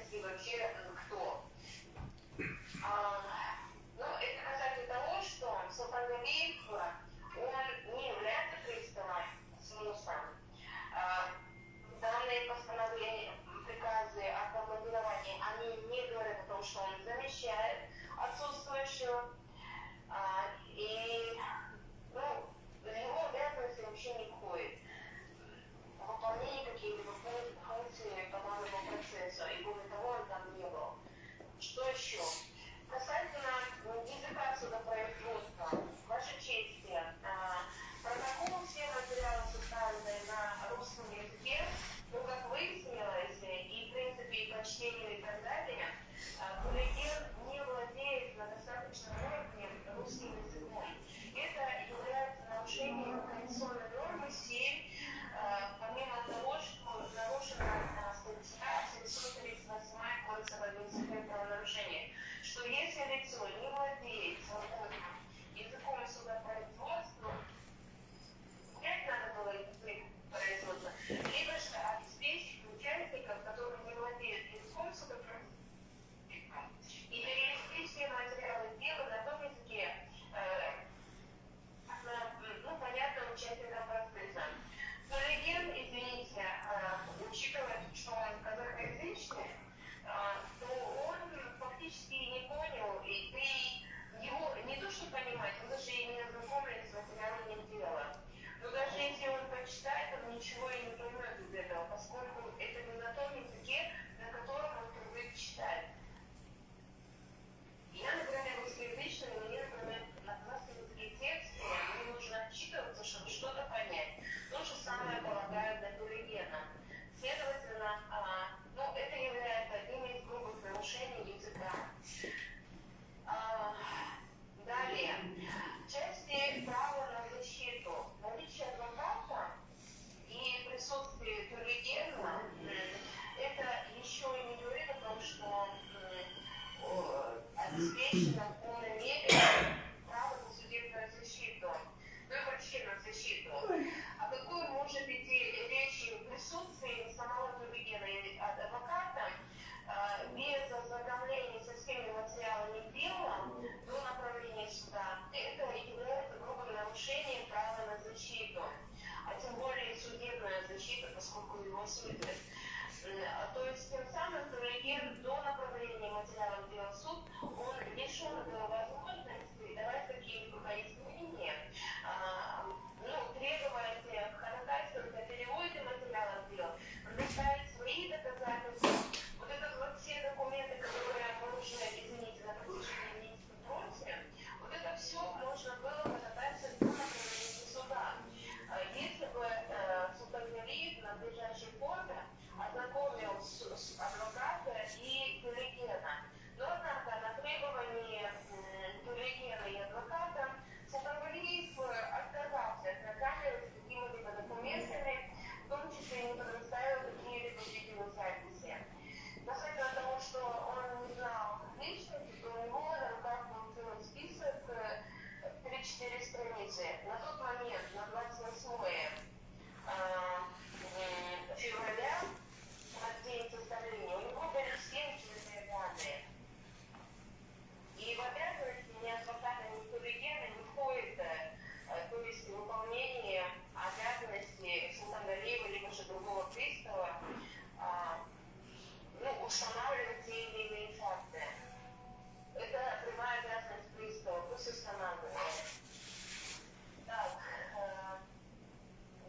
Speaker 9: обеспечено в полной мере право на судебную защиту, ну и вообще на защиту. О какой может идти речь в присутствии самого Тюргена или адвоката без ознакомления со всеми материалами дела до направления суда? Это является грубым нарушением права на защиту, а тем более судебная защита, поскольку его судят. То есть тем самым Тюрген до направления материалов дела в суд, он лишен возможности давать какие-либо пояснения, требовать ходатайствовать о переводе материалов дела, предоставить свои доказательства. Вот это вот все документы, которые можно, извините, на протяжении месяца вот это все можно было ходатайствовать до направления суда. Если бы Султангалиев на ближайшей форме ознакомил с адвоката и Тюргена. Но, однако, на требование Тюргена и адвоката Султангалиев отказался ознакомиться с какими-либо документами, в том числе не предоставил какие-либо видеозаписи. Касательно того, что он не знал личности, то у него на руках был целый список 3-4 страницы. На тот момент, на 28 февраля, на день составления, у него были все личные данные. И в обязанности ни адвоката, ни Тюргена не входит, то есть выполнение обязанностей Султангалиева, либо же другого пристава, устанавливать те или иные факты. Это прямая обязанность пристава, пусть устанавливает. Так,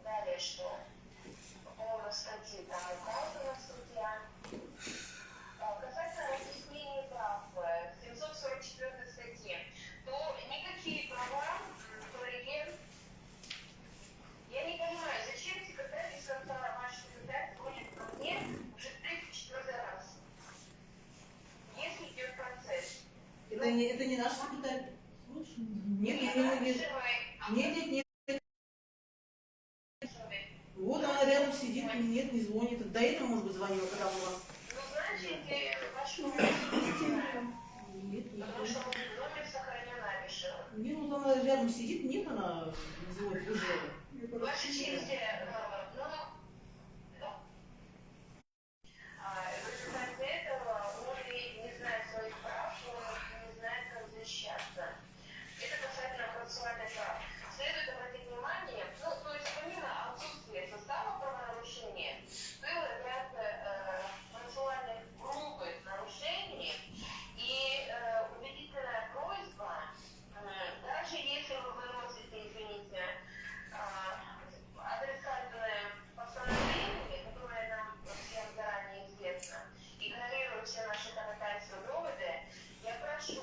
Speaker 9: далее что? По поводу статьи там указано судья. Касательно разъяснения прав в 744 статье, то никакие права Тюрген, я не понимаю, зачем секретарь из конца ваш секретарь звонит ко мне уже 34 раз, если идет процесс.
Speaker 2: Это не наш секретарь. Нет. Вот она рядом сидит, нет, не звонит. До этого, может быть, звонила, когда у вас.
Speaker 9: Ну, значит, ваш
Speaker 2: Нет.
Speaker 9: потому что номер сохранен Авишева.
Speaker 2: Нет, вот она рядом сидит, нет, она звонит уже.
Speaker 9: Ваша честь, в результате этого он не знает своих прав, он не знает, как защищаться. Это касательно процессуальных прав. Следует обратить внимание, то есть помимо отсутствия состава правонарушения, было ряд процессуальных грубых нарушений, и убедительная просьба, даже если вы выносите, извините, отрицательное постановление, которое нам всем заранее известно, игнорируя все наши ходатайства и доводы, я прошу,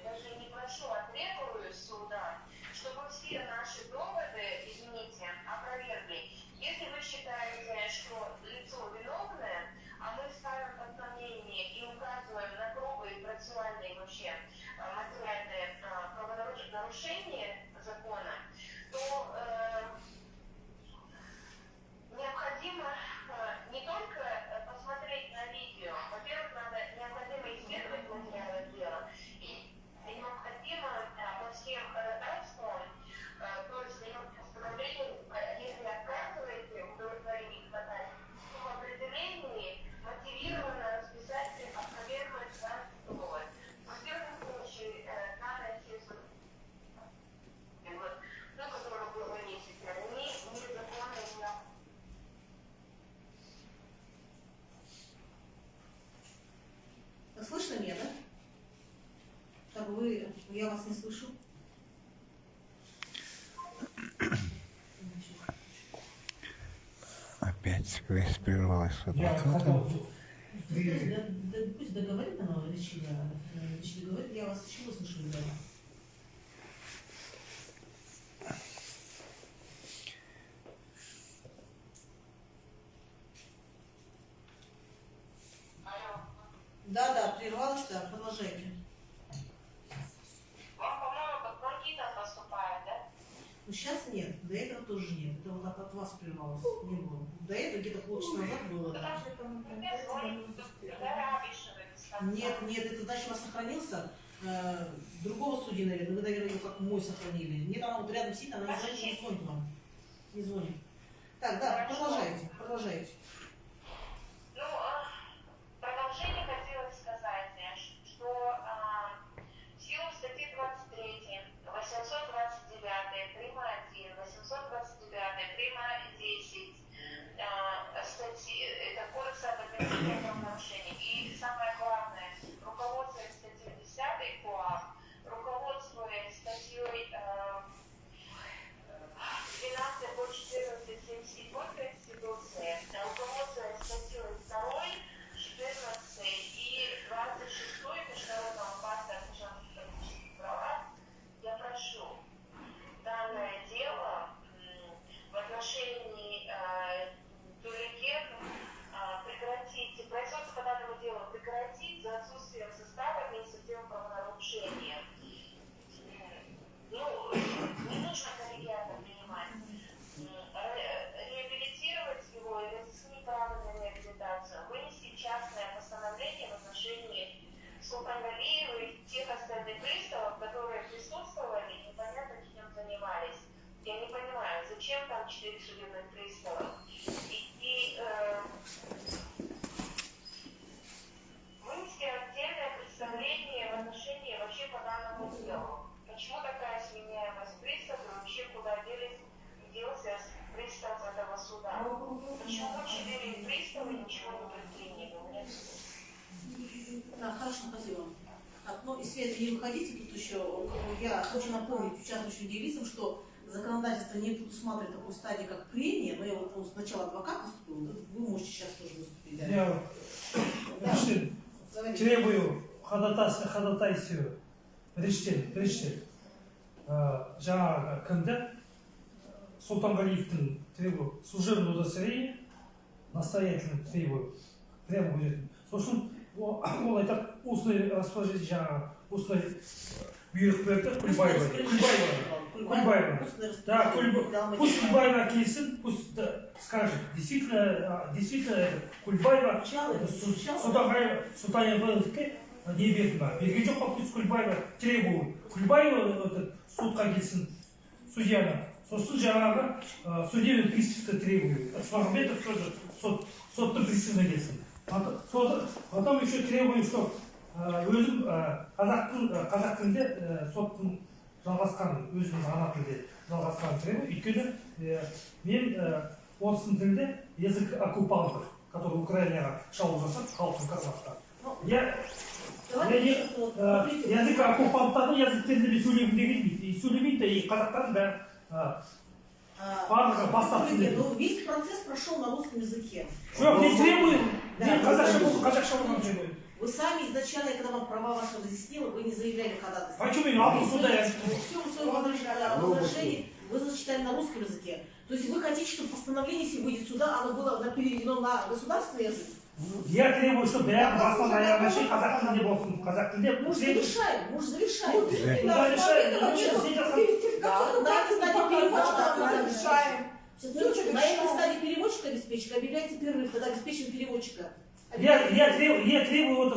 Speaker 9: даже не прошу, а требую суда, чтобы все наши доводы, извините, опровергли. Если вы считаете, что лицо виновное, а мы ставим под сомнение и указываем на грубые процессуальные вообще материальные нарушения закона, то необходимо не только посмотреть на видео, во-первых, необходимо исследовать материалы дела, и необходимо по всем ходатайствам, то есть постановлением, если отказываете удовлетворение ходатайства, то в определении мотивированно расписать опровергнуть данный довод. В первом случае данная честность, которая была вынесена, незаконно не
Speaker 2: Слышно меня, да? Так, я вас не слышу.
Speaker 11: Опять связь прервалась с
Speaker 1: Я
Speaker 11: адвокатом.
Speaker 1: хотел...
Speaker 2: Пусть договорит она, речь договорит, я вас еще услышу, да. Да, прервалась, да, продолжайте.
Speaker 9: Вам, по-моему, как бронхитом поступает, да?
Speaker 2: Ну, сейчас нет, до этого тоже нет. Это вот от вас прервалось, не было. До этого где-то полчаса назад было. Да.
Speaker 9: Потому что звонит Авишева без конца.
Speaker 2: Нет, это значит у вас сохранился другого судьи, наверное. Вы, наверное, ее как мой сохранили. Нет, она вот рядом сидит, она не звонит вам. Не звонит. Так, да, продолжайте, продолжайте.
Speaker 9: Ну, продолжение хотелось сказать, что в силу статьи 23, 829, прима 1, 829, прима 10, статьи, это кодекс об административных правонарушениях. И самое главное, руководствуясь статьей 10 КоАП, руководствуясь статьей 12 по 14 77 Конституции, руководствуясь статьей 2, 14 и 26 Международного пакта о политических правах, я прошу данное дело в отношении Туликен прекратить, производство по данному делу прекратить за отсутствием состава административного правонарушения. Ну, не нужно коллегиально принимать. Реабилитировать его и разъяснить право на реабилитацию, вынести частное постановление в отношении Султангалиева и тех остальных приставов, которые присутствовали и непонятно чем занимались. Я не понимаю, зачем там 4 судебных пристава. И вынести отдельное представление в отношении вообще по данному делу. Почему такая сменяемость приставов и вообще куда делся пристав этого суда? Почему 4 пристава ничего не предприняли?
Speaker 2: Да, хорошо, спасибо. Так, ну и связи не выходите, тут еще я хочу напомнить участвующим девицам, что законодательство не предусматривает такой стадии, как прения, но я вот сначала адвокат выступил, вы можете сейчас тоже выступить. Да?
Speaker 3: Я требую ходатайствую біріншіден жаңағы кімді Султангалиевтің требую служебное удостоверение, настоятельно требую сосын ол айтады устный распоряжение жаңағы устный бұйрық берді Кульбаева. Да, пусть Кульбаева келсін, пусть скажет, действительно Кульбаева Султангалиевке не берді ма? Берген жоқ па, пусть Кульбаева требую. Кульбаева сотқа келсін, судьяны. Сосын жаңағы судебный приставты требую. Смағамбетов тоже соттың приставына келсін. Потом еще требую, что өзім қазақ тілінде соттың жалғасқан, өзіміз ана тілде жалғасқан требую. Өйткені мен орыстың тілінде язык оккупантов, который Украинаға шабуыл жасап, халқын қырғызға. Язык оккупанттардың язык тілінде сөйлегім деген дейді. Сөйлемейді, и қазақтардың бәрі
Speaker 2: Ну, весь процесс прошел на русском языке.
Speaker 3: Что, не требуем? Нет, казахша не требуем.
Speaker 2: Вы сами изначально, когда вам права ваши разъяснила, вы не заявляли ходатайство.
Speaker 3: Почему именно?
Speaker 2: В своем возражении вы зачитали на русском языке. То есть вы хотите, чтобы постановление, если выйдет сюда, оно было переведено на государственный язык?
Speaker 3: Я требую, чтобы я баста, наверное, казах тілінде болсын. Казах тілінде.
Speaker 2: Мы же завершаем. На этой стадии переводчика обеспечка объявляется перерыв, когда обеспечен переводчика.
Speaker 3: Я требую вот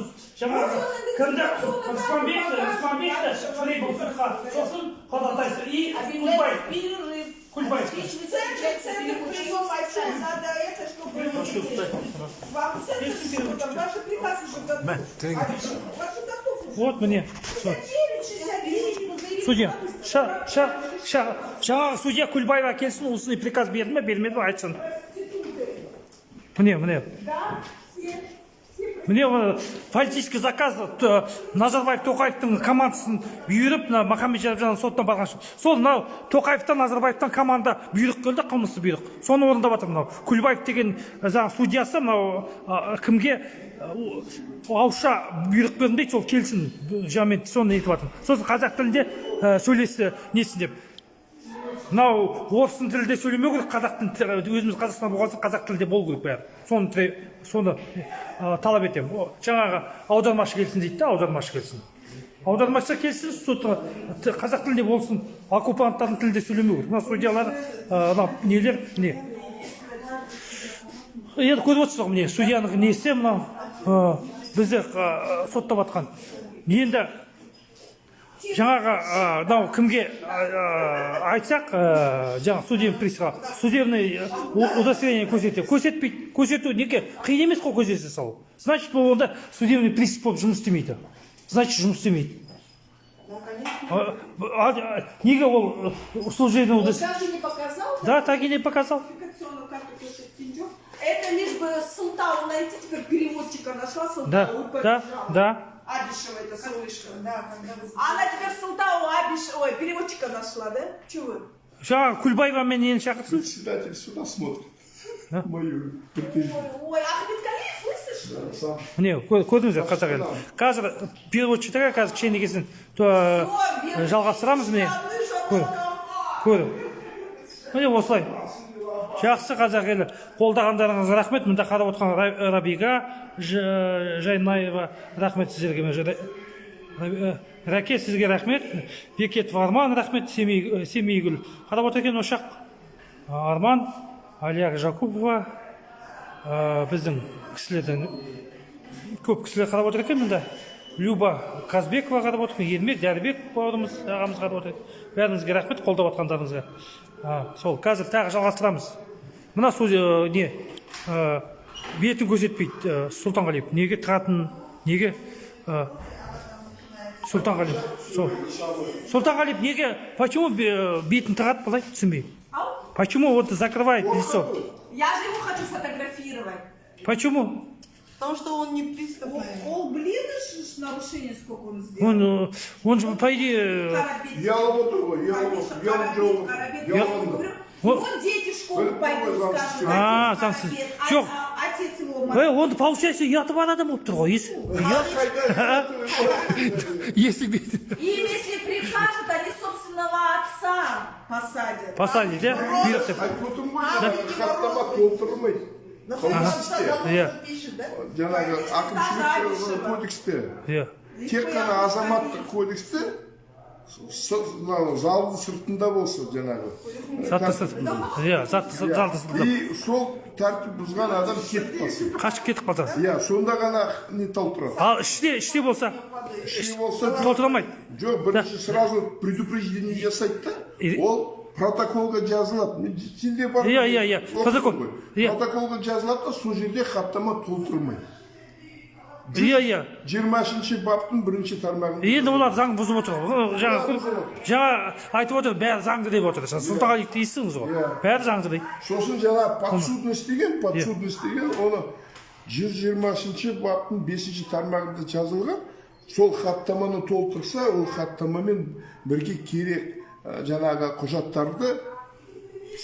Speaker 3: когда Исмамбекті требовал сұрқа, сосын ходатайство и
Speaker 2: Кульбаев. Перерыв.
Speaker 3: Кульбаев.
Speaker 5: Центр приема отчет, надо это, чтобы вам центр, ваши приказы же готовы.
Speaker 3: Вот мне. Судья, жаңағы судья Кульбаева келсін, осындай приказ берді ме, бермеді ме, айтсын. Мне политический заказ Назарбаев Тоқаевтың командасын бұйырып, Махамбет-Жабжанның сотына барған үшін. Сол мынау Тоқаевтан, Назарбаевтан команда бұйрық келді, қылмысты бұйрық. Соны орындап жатыр мынау. Кульбаев деген жаңағы судьясы мынау кімге ауызша бұйрық бердім дейді, сол келсін, жаңамен соны айтып жатыр. Сосын қазақ тілінде сөйлесті несін деп. Мынау орыстың тілінде сөйлемеу керек, өзіміз Қазақстан болғасын қазақ тілінде болу керек бәрі. Соны талап етемін. Жаңағы аудармашы келсін дейді да, аудармашы келсін. Аудармашы келсін, қазақ тілінде болсын, оккупанттардың тілінде сөйлемеу керек. Мына судьялар, нелер, не. Енді көріп отырсыз ғой, судьяның несі мынау бізді соттап жатқан. Енді жаңағы мынау кімге айтсақ жаңағы судебный приставқа судебный удостоверение көрсетпейді көрсету неге қиын емес қой көрсете салу значит ол онда судебный пристав болып жұмыс істемейді значит жұмыс істемейді неге ол служебный удостоверение
Speaker 5: Так и не показал?
Speaker 3: да так и не показал
Speaker 5: Идентификационную карту Косет Кинжок. Это лишь бы Султау найти, теперь переводчика нашла, Султау
Speaker 3: да
Speaker 5: Абишева, это слышно.
Speaker 4: Да, когда вы...
Speaker 5: Она теперь Султау Абишева, переводчика нашла, да? Чего вы?
Speaker 3: жаңағы Кульбаева мен нені шақырсын
Speaker 7: Председатель сюда смотрит. Мою претензию.
Speaker 5: Ой, Ахмед Калиев, слышишь?
Speaker 7: Да, сам.
Speaker 3: міне көрдіңіздер қазақ елі қазір переводчиктарға қазір кішкене келсін жалғастырамыз міне көріп міне осылай жақсы қазақ елі қолдағандарыңызға рахмет мында қарап отырған Рабиға Жайнаева рахмет сіздерге Раке сізге рахмет Бекетов Арман рахмет Семейгүл қарап отыр екен ошақ Арман Алия Жакупова біздің кісілерден көп кісілер қарап отыр екен мында Люба Казбекова қарап отыр екен Ермек Дәрбек бауырымыз ағамыз қарап отыр бәріңізге рахмет қолдап отқандарыңызға сол қазір тағы жалғастырамыз мына не бетін көрсетпейді Сұлтанғалиев неге тұратынын неге Сұлтанғалиев неге почему бетін тығады былай түсінбеймін почему вот закрывает лицо
Speaker 5: Я же его хочу фотографировать.
Speaker 3: почему
Speaker 6: Потому что он не пристав.
Speaker 5: Ол блин, нарушение сколько он сделал.
Speaker 3: он же по идее
Speaker 7: Ялова другой,
Speaker 5: Вот дети в школу пойдут, скажут.
Speaker 3: заңсыз
Speaker 5: Жоқ. Отец его
Speaker 3: он получается ұятып адам болып тұр ғой если
Speaker 5: И если прикажут, они собственного отца посадят.
Speaker 3: посадить да
Speaker 7: хаттама толтырмайды.
Speaker 6: Пишет, да?
Speaker 7: Жаңағы әкімшілік кодексте тек қана азаматтық кодексте залды сыртында болса жаңағы и сол тәртіп бұзған адам кетіп қалсын
Speaker 3: қашып кетіп қалса
Speaker 7: сонда ғана не толтырады
Speaker 3: ал іште болса толтырамайды
Speaker 7: жоқ бірінші сразу предупреждение жасайды да ол протоколға жазылады сенде бар
Speaker 3: протокол
Speaker 7: протоколға жазылады да сол жерде хаттама толтырмайды 20-ші баптың бірінші тармағында
Speaker 3: енді олар заң бұзып отыр жаңа айтып отыр бәрі заңды деп отыр Сұлтанғалиев дейсіңіз ғой бәрі заңды дейді
Speaker 7: сосын жаңа подсудность деген оны 120-ші баптың 5-ші тармағында жазылған сол хаттаманы толтырса ол хаттамамен бірге керек жаңағы құжаттарды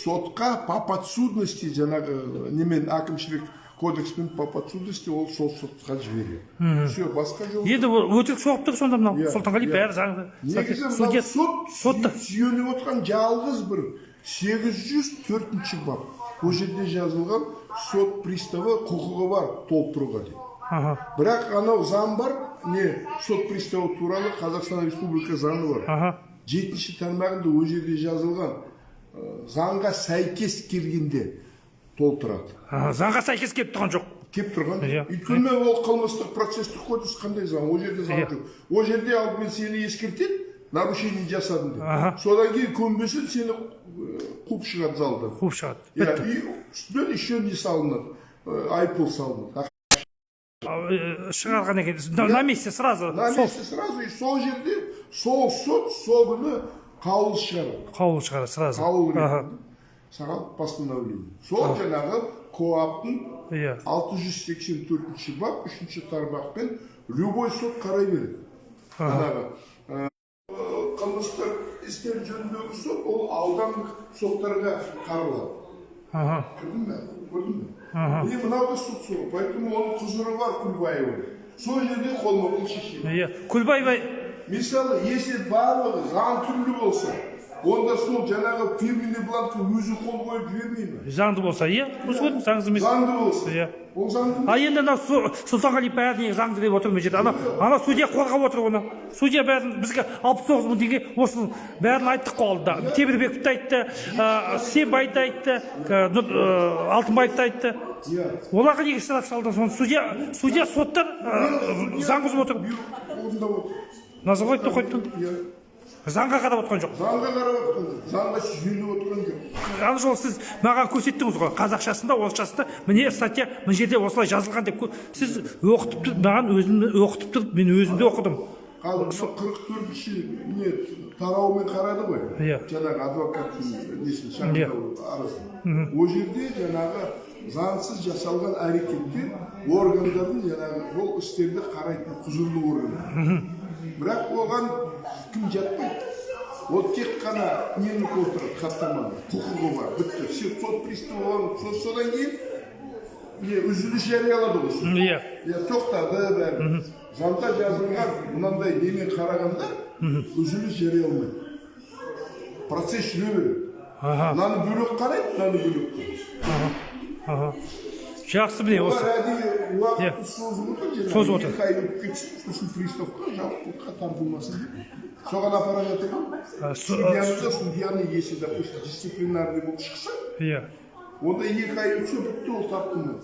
Speaker 7: сотқа по подсудности жаңағы немен әкімшілік кодекспен по подсудности ол сол сотқа жібереді все басқа жол
Speaker 3: енді өтірік соғып тұр сонда мынау Сұлтанғалиев бәрі заңды
Speaker 7: негізі мынау сот сүйеніп отқан жалғыз бір 804-ші бап ол жерде жазылған сот приставы құқығы бар толтыруға дейді бірақ анау заң бар не сот приставы туралы Қазақстан Республика заңы бар 7-ші тармағында ол жерде жазылған заңға сәйкес келгенде толтырады
Speaker 3: заңға сәйкес келіп тұрған жоқ
Speaker 7: келіп тұрған өйткені ол қылмыстық процестік кодекс қандай заң ол жерде заң жоқ ол жерде алдымен сені ескертеді нарушение жасадың деп содан кейін көнбесең сені қуып шығады залдан
Speaker 3: қуып шығады
Speaker 7: и үстінен еще не салынады айыппұл салынады
Speaker 3: шығарғаннан кейін на месте сразу
Speaker 7: и сол жерде сол сот сол күні қаулы шығарады
Speaker 3: сразу
Speaker 7: саған постановление сол жаңағы КоАПтың 684-ші бап 3-ші тармақпен любой сот қарай береді қылмыстық істер жөніндегі сот ол аудандық соттарға қаралады көрдің бе мынау да сот сол поэтому оның құзыры бар Кульбаева сол жерде қолма-қол шешеді
Speaker 3: Кульбаева
Speaker 7: мысалы если барлығы заң түрлі болса онда сол жаңағы фирменный бланкқа өзі қол қойып жібермейді
Speaker 3: заңды болса заңды емес
Speaker 7: заңды болса ол заңды
Speaker 3: енді мынау Сұлтанғалиев бәріне заңды деп отыр мына жерде ана судья қорғап отыр оны судья бәрін бізге 69 мың теңге осының бәрін айттық қой алдында Темірбековті айтты Сембайды айтты Алтынбаевты айтты оларға неге штраф салды соны судья соттар заң бұзып отыр Назарбаев Тоқаевтың заңға қарап отқан жоқ.
Speaker 7: Заңға қарап отқан жоқ. Заңға сүйеніп отқан жоқ.
Speaker 3: Ана жолы сіз маған көрсеттіңіз ғой, қазақшасында, орысшасында міне статья мына жерде осылай жазылған деп сіз оқытып тұрып, маған өзімді оқытып тұрып, мен өзімде оқыдым.
Speaker 7: Қазір 44-ші не тарауымен қарады ғой. Жаңағы адвокаттың несін шағымдау арасында. Ол жерде жаңағы заңсыз жасалған әрекеттер органдардың жаңағы бұл істерді қарайтын құзырлы орган. Бірақ оған кім жатпайды. Ол тек қана нені отырады, хаттаманы, құқығы бар, бітті. Сот приставы болған, содан кейін үзіліс жариялады ғой. Тоқтады бәрі. Заңда жазылған мынандай немен қарағанда үзіліс жарияланбайды. Процесс жүре береді. Мынаны бөлек қарайды, мынаны бөлек қарайды.
Speaker 3: Жақсы міне осы.
Speaker 7: Олар әдейі уақытты созып отыр. 2 ай өтіп кетсін, сосын приставқа жауаптылыққа тартылмасын деп. Соған апара жатыр. Судьяны если, допустим, дисциплинарный болып шықса, онда 2 ай өтсе бітті ол тартылмайды.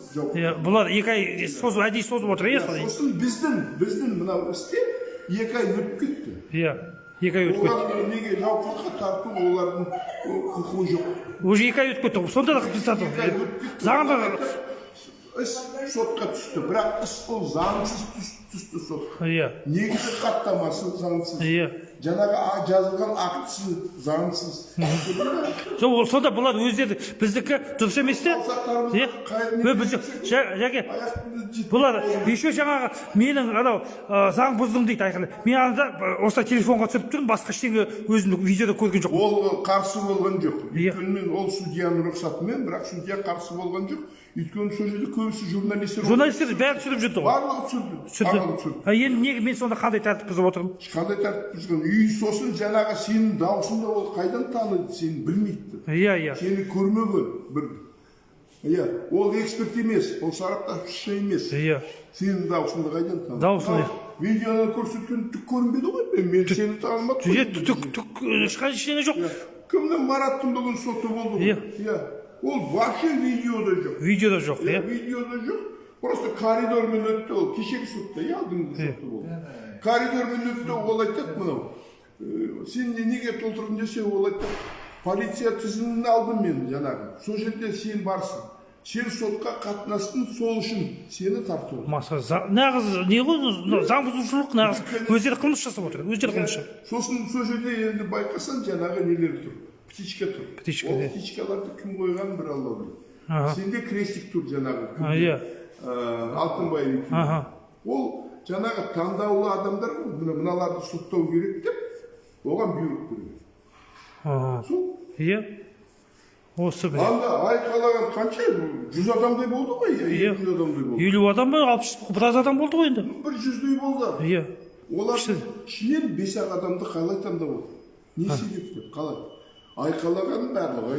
Speaker 3: Бұлар 2 ай әдейі созып отыр,
Speaker 7: сосын біздің мынау істе 2 ай өтіп кетті.
Speaker 3: 2 ай өтіп кетті.
Speaker 7: Олар неге жауаптылыққа тарту олардың құқығы жоқ.
Speaker 3: Уже 2 ай өтіп кетті, сонда да біз тарту. Заңда
Speaker 7: іс сотқа түсті, бірақ іс ол заңсыз түсті сотқа. Негізі хаттамасы заңсыз. Жаңағы жазылған актісі заңсыз.
Speaker 3: Жоқ, сонда бұлар өздері біздікі дұрыс емес те? Бұлар еще жаңағы менің анау заң бұздым дейді айқын. Мен анда осылай телефонға түсіріп тұрмын, басқа ештеңе өзімді видеода көрген жоқ.
Speaker 7: Ол қарсы болған жоқ. Өйткені ол судьяның рұқсатымен, бірақ судья қарсы болған жоқ. Өйткені сол жерде көбісі журналистер.
Speaker 3: Журналистер бәрі түсіріп жүрді ғой.
Speaker 7: Барлығы түсірді.
Speaker 3: Енді неге мен сонда қандай тәртіп бұзып отырмын?
Speaker 7: Қандай тәртіп бұзған? Үй сосын жаңағы сенің даусында ол қайдан таныды, сені білмейді. Сені көрмеген бір. Ол эксперт емес, ол сараптамашы емес. Сенің даусында қайдан таныды?
Speaker 3: Даусында.
Speaker 7: Видеоны көрсеткен түк көрінбеді ғой, мен сені танымадым.
Speaker 3: Түк ешқандай ештеңе жоқ.
Speaker 7: Кімнің Мараттың бүгін соты болды ғой? Ол вообще видеода жоқ.
Speaker 3: Видеода жоқ,
Speaker 7: Видеода жоқ. Просто коридормен өтті ол. Кешегі сотта, алдыңғы соты болды. Коридормен өтті, ол айтады мынау. Сен неге толтырдың десе, ол айтады. Полиция тізімін алдым мен жаңағы. Сол жерде сен барсың. Сен сотқа қатынастың, сол үшін сені тарту.
Speaker 3: Нағыз не ғой, заң бұзушылық нағыз. Өздері қылмыс жасап отыр.
Speaker 7: Сосын сол жерде енді байқасан жаңағы нелер тұр. Птичка тұр. Ол птичкаларды кім қойған бір Алла біледі. Сенде крестик тұр жаңағы. Алтынбай. Ол жаңағы таңдаулы адамдар мыналарды соттау керек деп, оған бұйрық берген.
Speaker 3: Осы бір.
Speaker 7: Анда айқалаған қанша? 100 адамдай болды ғой? 50 адамдай болды.
Speaker 3: 50 адам ба? 60 біраз адам болды ғой енді?
Speaker 7: 100-дей болды. Олардың ішінен 5 адамды қалай таңдап отыр? Не себеп деп қалай? Айқалаған барлығы.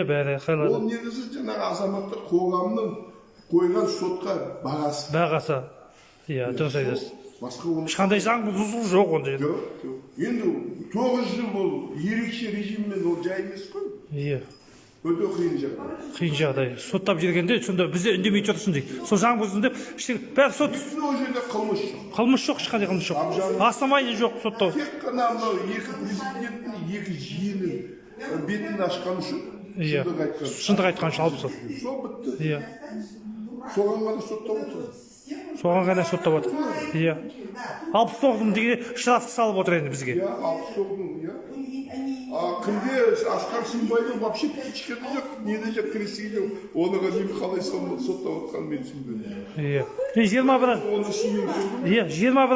Speaker 3: Бәрі айқалады.
Speaker 7: Ол негізі жаңағы азаматтық қоғамның қойған сотқа бағасы.
Speaker 3: Бағасы. Дұрыс айтасыз. Ешқандай заң бұзушылық жоқ онда.
Speaker 7: Енді 9 жыл ол ерекше режиммен ол жай емес қой. Өте қиын жағдай.
Speaker 3: Қиын жағдай. Соттап жүргенде сонда бізде үндемей тұрсын дейді. Сол заң бұздың деп бәрі сот.
Speaker 7: Ол жерде қылмыс жоқ.
Speaker 3: Қылмыс жоқ, ешқандай қылмыс жоқ. Астамайды жоқ соттау.
Speaker 7: Тек қана мынау екі президенттің екі жиенін бетін ашқан үшін
Speaker 3: шындық айтқан үшін алып сот.
Speaker 7: Сол бітті. Соған ғана соттап отыр.
Speaker 3: Соған ғана соттап отыр. 69 деген штраф салып отыр енді бізге.
Speaker 7: 69, кімге Асқар Сымбайдың вообще птичкада жоқ, неде жоқ, крестиге жоқ. Оныға неме қалай соттап отқан мен түсінбедім.
Speaker 3: 21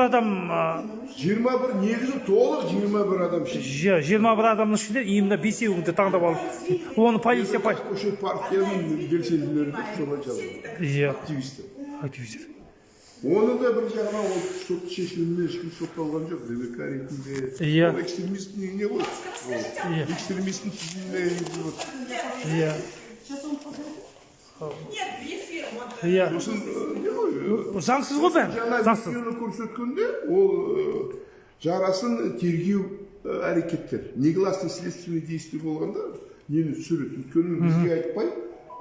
Speaker 3: адам.
Speaker 7: 21 негізі толық 21 адам ішінде.
Speaker 3: 21 адамның ішінде именно 5-еуіңді таңдап алып. Оны полиция
Speaker 7: Көше партияның белсенділері деп солай жазды. Активистер. Оны да бір жағынан ол сот шешімімен ешкім сотталған жоқ. ДВК ретінде ол экстремистің не ғой? Экстремистің тізіміне енгізіп отыр.
Speaker 3: Заңсыз ғой бәрі.
Speaker 7: Заңсыз. Жаңа көрсеткенде ол жарасын тергеу әрекеттер. Негласный следственный действие болғанда нені түсіреді. Өйткені бізге айтпай,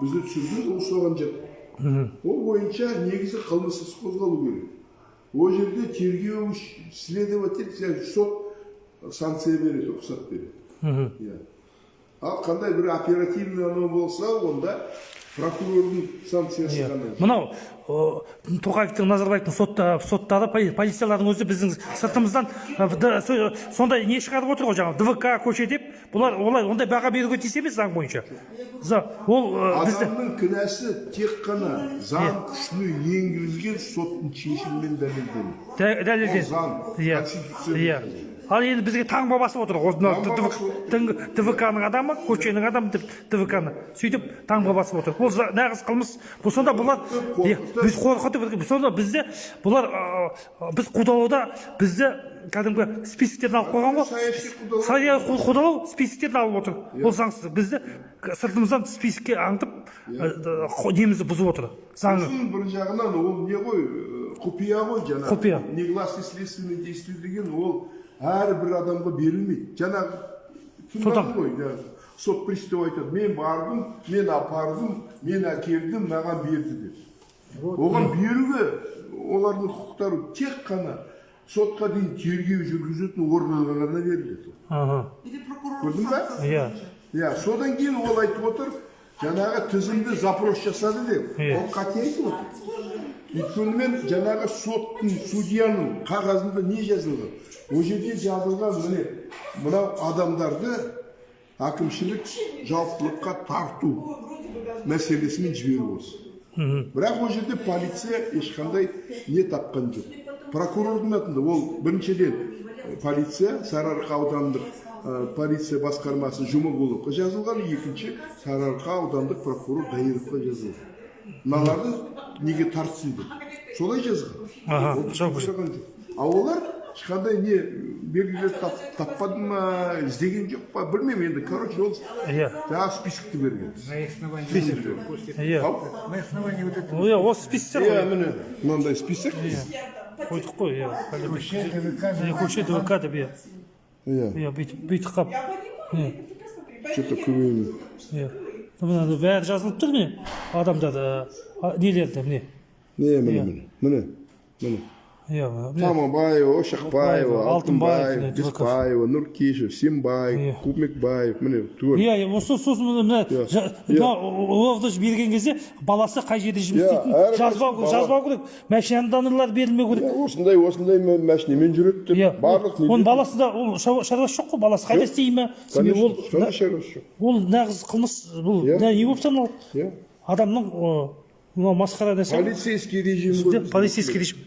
Speaker 7: бізді түсірді, ол соған жатыр. Ол бойынша негізі қылмыс іс қозғалу керек. Ол жерде тергеу следователь сот санкция береді, рұқсат береді. Ал қандай бір оперативный анау болса, онда прокурордың санкциясы ғана.
Speaker 3: Мынау Тоқаевтың, Назарбаевтың соттары, полициялардың өзі біздің сыртымыздан сондай не шығарып отыр ғой, жаңағы ДВК көше деп, бұлар ондай баға беруге тиіс емес заң бойынша.
Speaker 7: Адамның кінәсі тек қана заң күшіне енгізілген соттың шешімімен дәлелденеді.
Speaker 3: Дәлелденеді. Ал енді бізге таңба басып отыр. ДВК-ның адамы, көшенің адамы деп ДВК-ны сөйтіп таңба басып отыр. Бұл нағыз қылмыс. Бұл сонда бұлар біз қорқытып, сонда бізде бұлар біз қудалауда бізді кәдімгі списоктерін алып қойған ғой. Саяси қудалау списоктерін алып отыр. Ол заңсыз. Бізді сыртымыздан списокке аңдып немізді бұзып отыр. Заңы.
Speaker 7: Бір жағынан ол не ғой? Құпия ғой жаңағы.
Speaker 3: Құпия.
Speaker 7: Негласный следственный действие деген ол әрбір адамға берілмейді. Жаңағы тыңдадың ғой, сот пристав айтады, мен бардым, мен апардым, мен әкелдім, маған берді деп. Оған беруге олардың құқықтары тек қана сотқа дейін тергеу жүргізетін органға ғана беріледі. Көрдің ба? Иә. Содан кейін ол айтып отыр, жаңағы тізімді запрос жасады деп. Ол қате айтып отыр. Өйткені мен жаңағы соттың, судьяның қағазында не жазылған? Ол жерде жазылған мынау адамдарды әкімшілік жауаптылыққа тарту мәселесімен жіберу осы. Бірақ ол жерде полиция ешқандай не тапқан жоқ. Прокурордың атында ол біріншіден полиция, Сарыарқа аудандық полиция басқармасы Жұмағұловқа жазылған, екінші Сарыарқа аудандық прокурор Дайыровқа жазылған. Мыналарды неге тартсын деп. Солай жазған. А олар ешқандай не белгілер таппады ма, іздеген жоқ па, білмеймін енді. Короче, ол жаңа списокты берген.
Speaker 1: На основании вот этого.
Speaker 3: Осы списоктер ғой.
Speaker 7: Міне, мынандай список.
Speaker 3: Қойдық қой, көше ДВК деп. Бүйтіп қап.
Speaker 7: Что-то көбеймін.
Speaker 3: Бәрі жазылып тұр не? Адамдар нелерді, міне.
Speaker 7: Міне. Тамабаева, Ошақбаева, Алтынбаев, Беспаева, Нұркешев, Сембаев, Кубмекбаев, міне түгел.
Speaker 3: Сосын оларды берген кезде баласы қай жерде жұмыс істейтін жазбау керек. Машинаданылар берілмеу керек.
Speaker 7: Осындай машинамен жүреді деп. Барлық не.
Speaker 3: Оның баласында ол шаруасы жоқ қой, баласы қайда істей ме? Ол нағыз қылмыс, бұл не болып саналады? Адамның масқара нәрсе.
Speaker 7: Полицейский режим.
Speaker 3: Полицейский режим.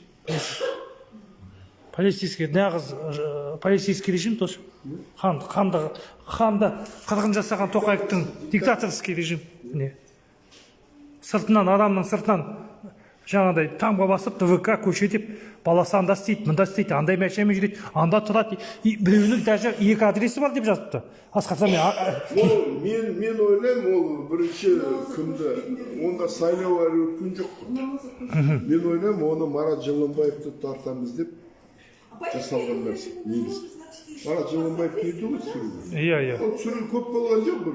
Speaker 3: Нағыз полицейский режим тоже. Ханды қырғын жасаған Тоқаевтың диктаторский режим. Сыртынан, адамның сыртынан жаңағыдай таңба басып, ДВК көше деп, баласы анда істейді, мында істейді, андай машинамен жүреді, анда тұрады. Біреуінің даже екі адресі бар деп жазыпты. Асқар
Speaker 7: мен ойлаймын, ол бірінші кімді, онда сайлау әлі өткен жоқ. Мен ойлаймын, оны Марат Жыланбаевты тартамыз деп жасалған нәрсе. Марат Жыланбаев келді ғой түсіруге. Ол түсіру көп болған жоқ,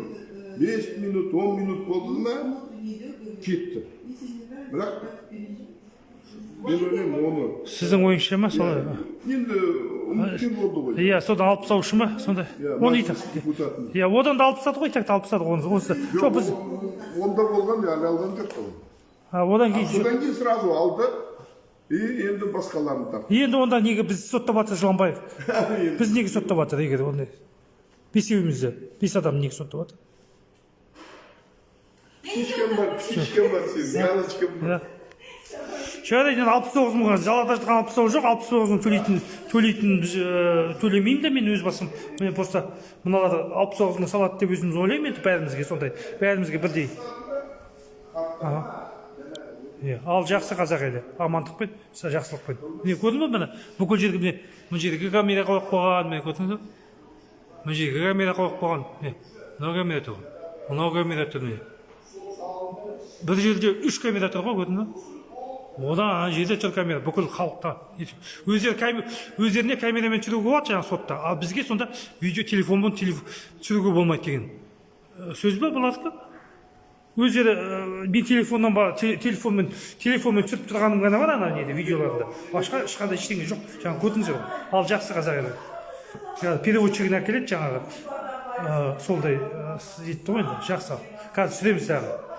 Speaker 7: 5 минут, 10 минут болды ма, кетті. Бірақ мен ойлаймын оны.
Speaker 3: Сіздің ойыңызша ма солай?
Speaker 7: Енді үміткен болды ғой.
Speaker 3: Содан алып тастаушы ма сондай? Оны айтақ. Одан да алып тастады ғой, тәкті алып тастады ғой.
Speaker 7: Онда болған, әлі алған жоқ қой.
Speaker 3: Одан кейін
Speaker 7: сразу алды, енді басқаларын тапты.
Speaker 3: Енді онда неге біз соттап жатыр Жыланбаев? Біз неге соттап жатыр егер ондай? Бесеуімізді, 5 адам неге соттап жатыр?
Speaker 7: Птичкам бар, сен, галочкам бар.
Speaker 3: Шарайден 69 мыңға жалада жатқан 69 жоқ, 69 мың төлемеймін де мен өз басым. Мен просто мыналар 69 мың салады деп өзіміз ойлаймын енді бәрімізге сондай, бәрімізге бірдей. Ал жақсы қазақ елі, амандықпен, жақсылықпен. Міне көрдің бе міне, бүкіл жерге міне, мұн жерге камера қойып қойған, міне көрдіңіз бе? Мұн жерге камера қойып қойған, мынау камера тұр, мынау камера тұр, міне. Бір жерде 3 камера тұр ғой, көрдің бе? Одан жерде 4 камера, бүкіл халықта. Өздеріне камерамен түсіруге болады жаңа сотта, ал бізге сонда видео телефонмен түсіруге болмайды деген сөз бе болады? өздері мен телефонмен түсіріп тұрғаным ғана бар ана неде видеоларда. Басқа ешқандай ештеңе жоқ. Жаңа көрдіңіздер ғой. Ал жақсы қазақ еді. Переводчигін әкеледі жаңағы. Солдай етті ғой енді. Жақсы. Қазір түсіреміз дағы.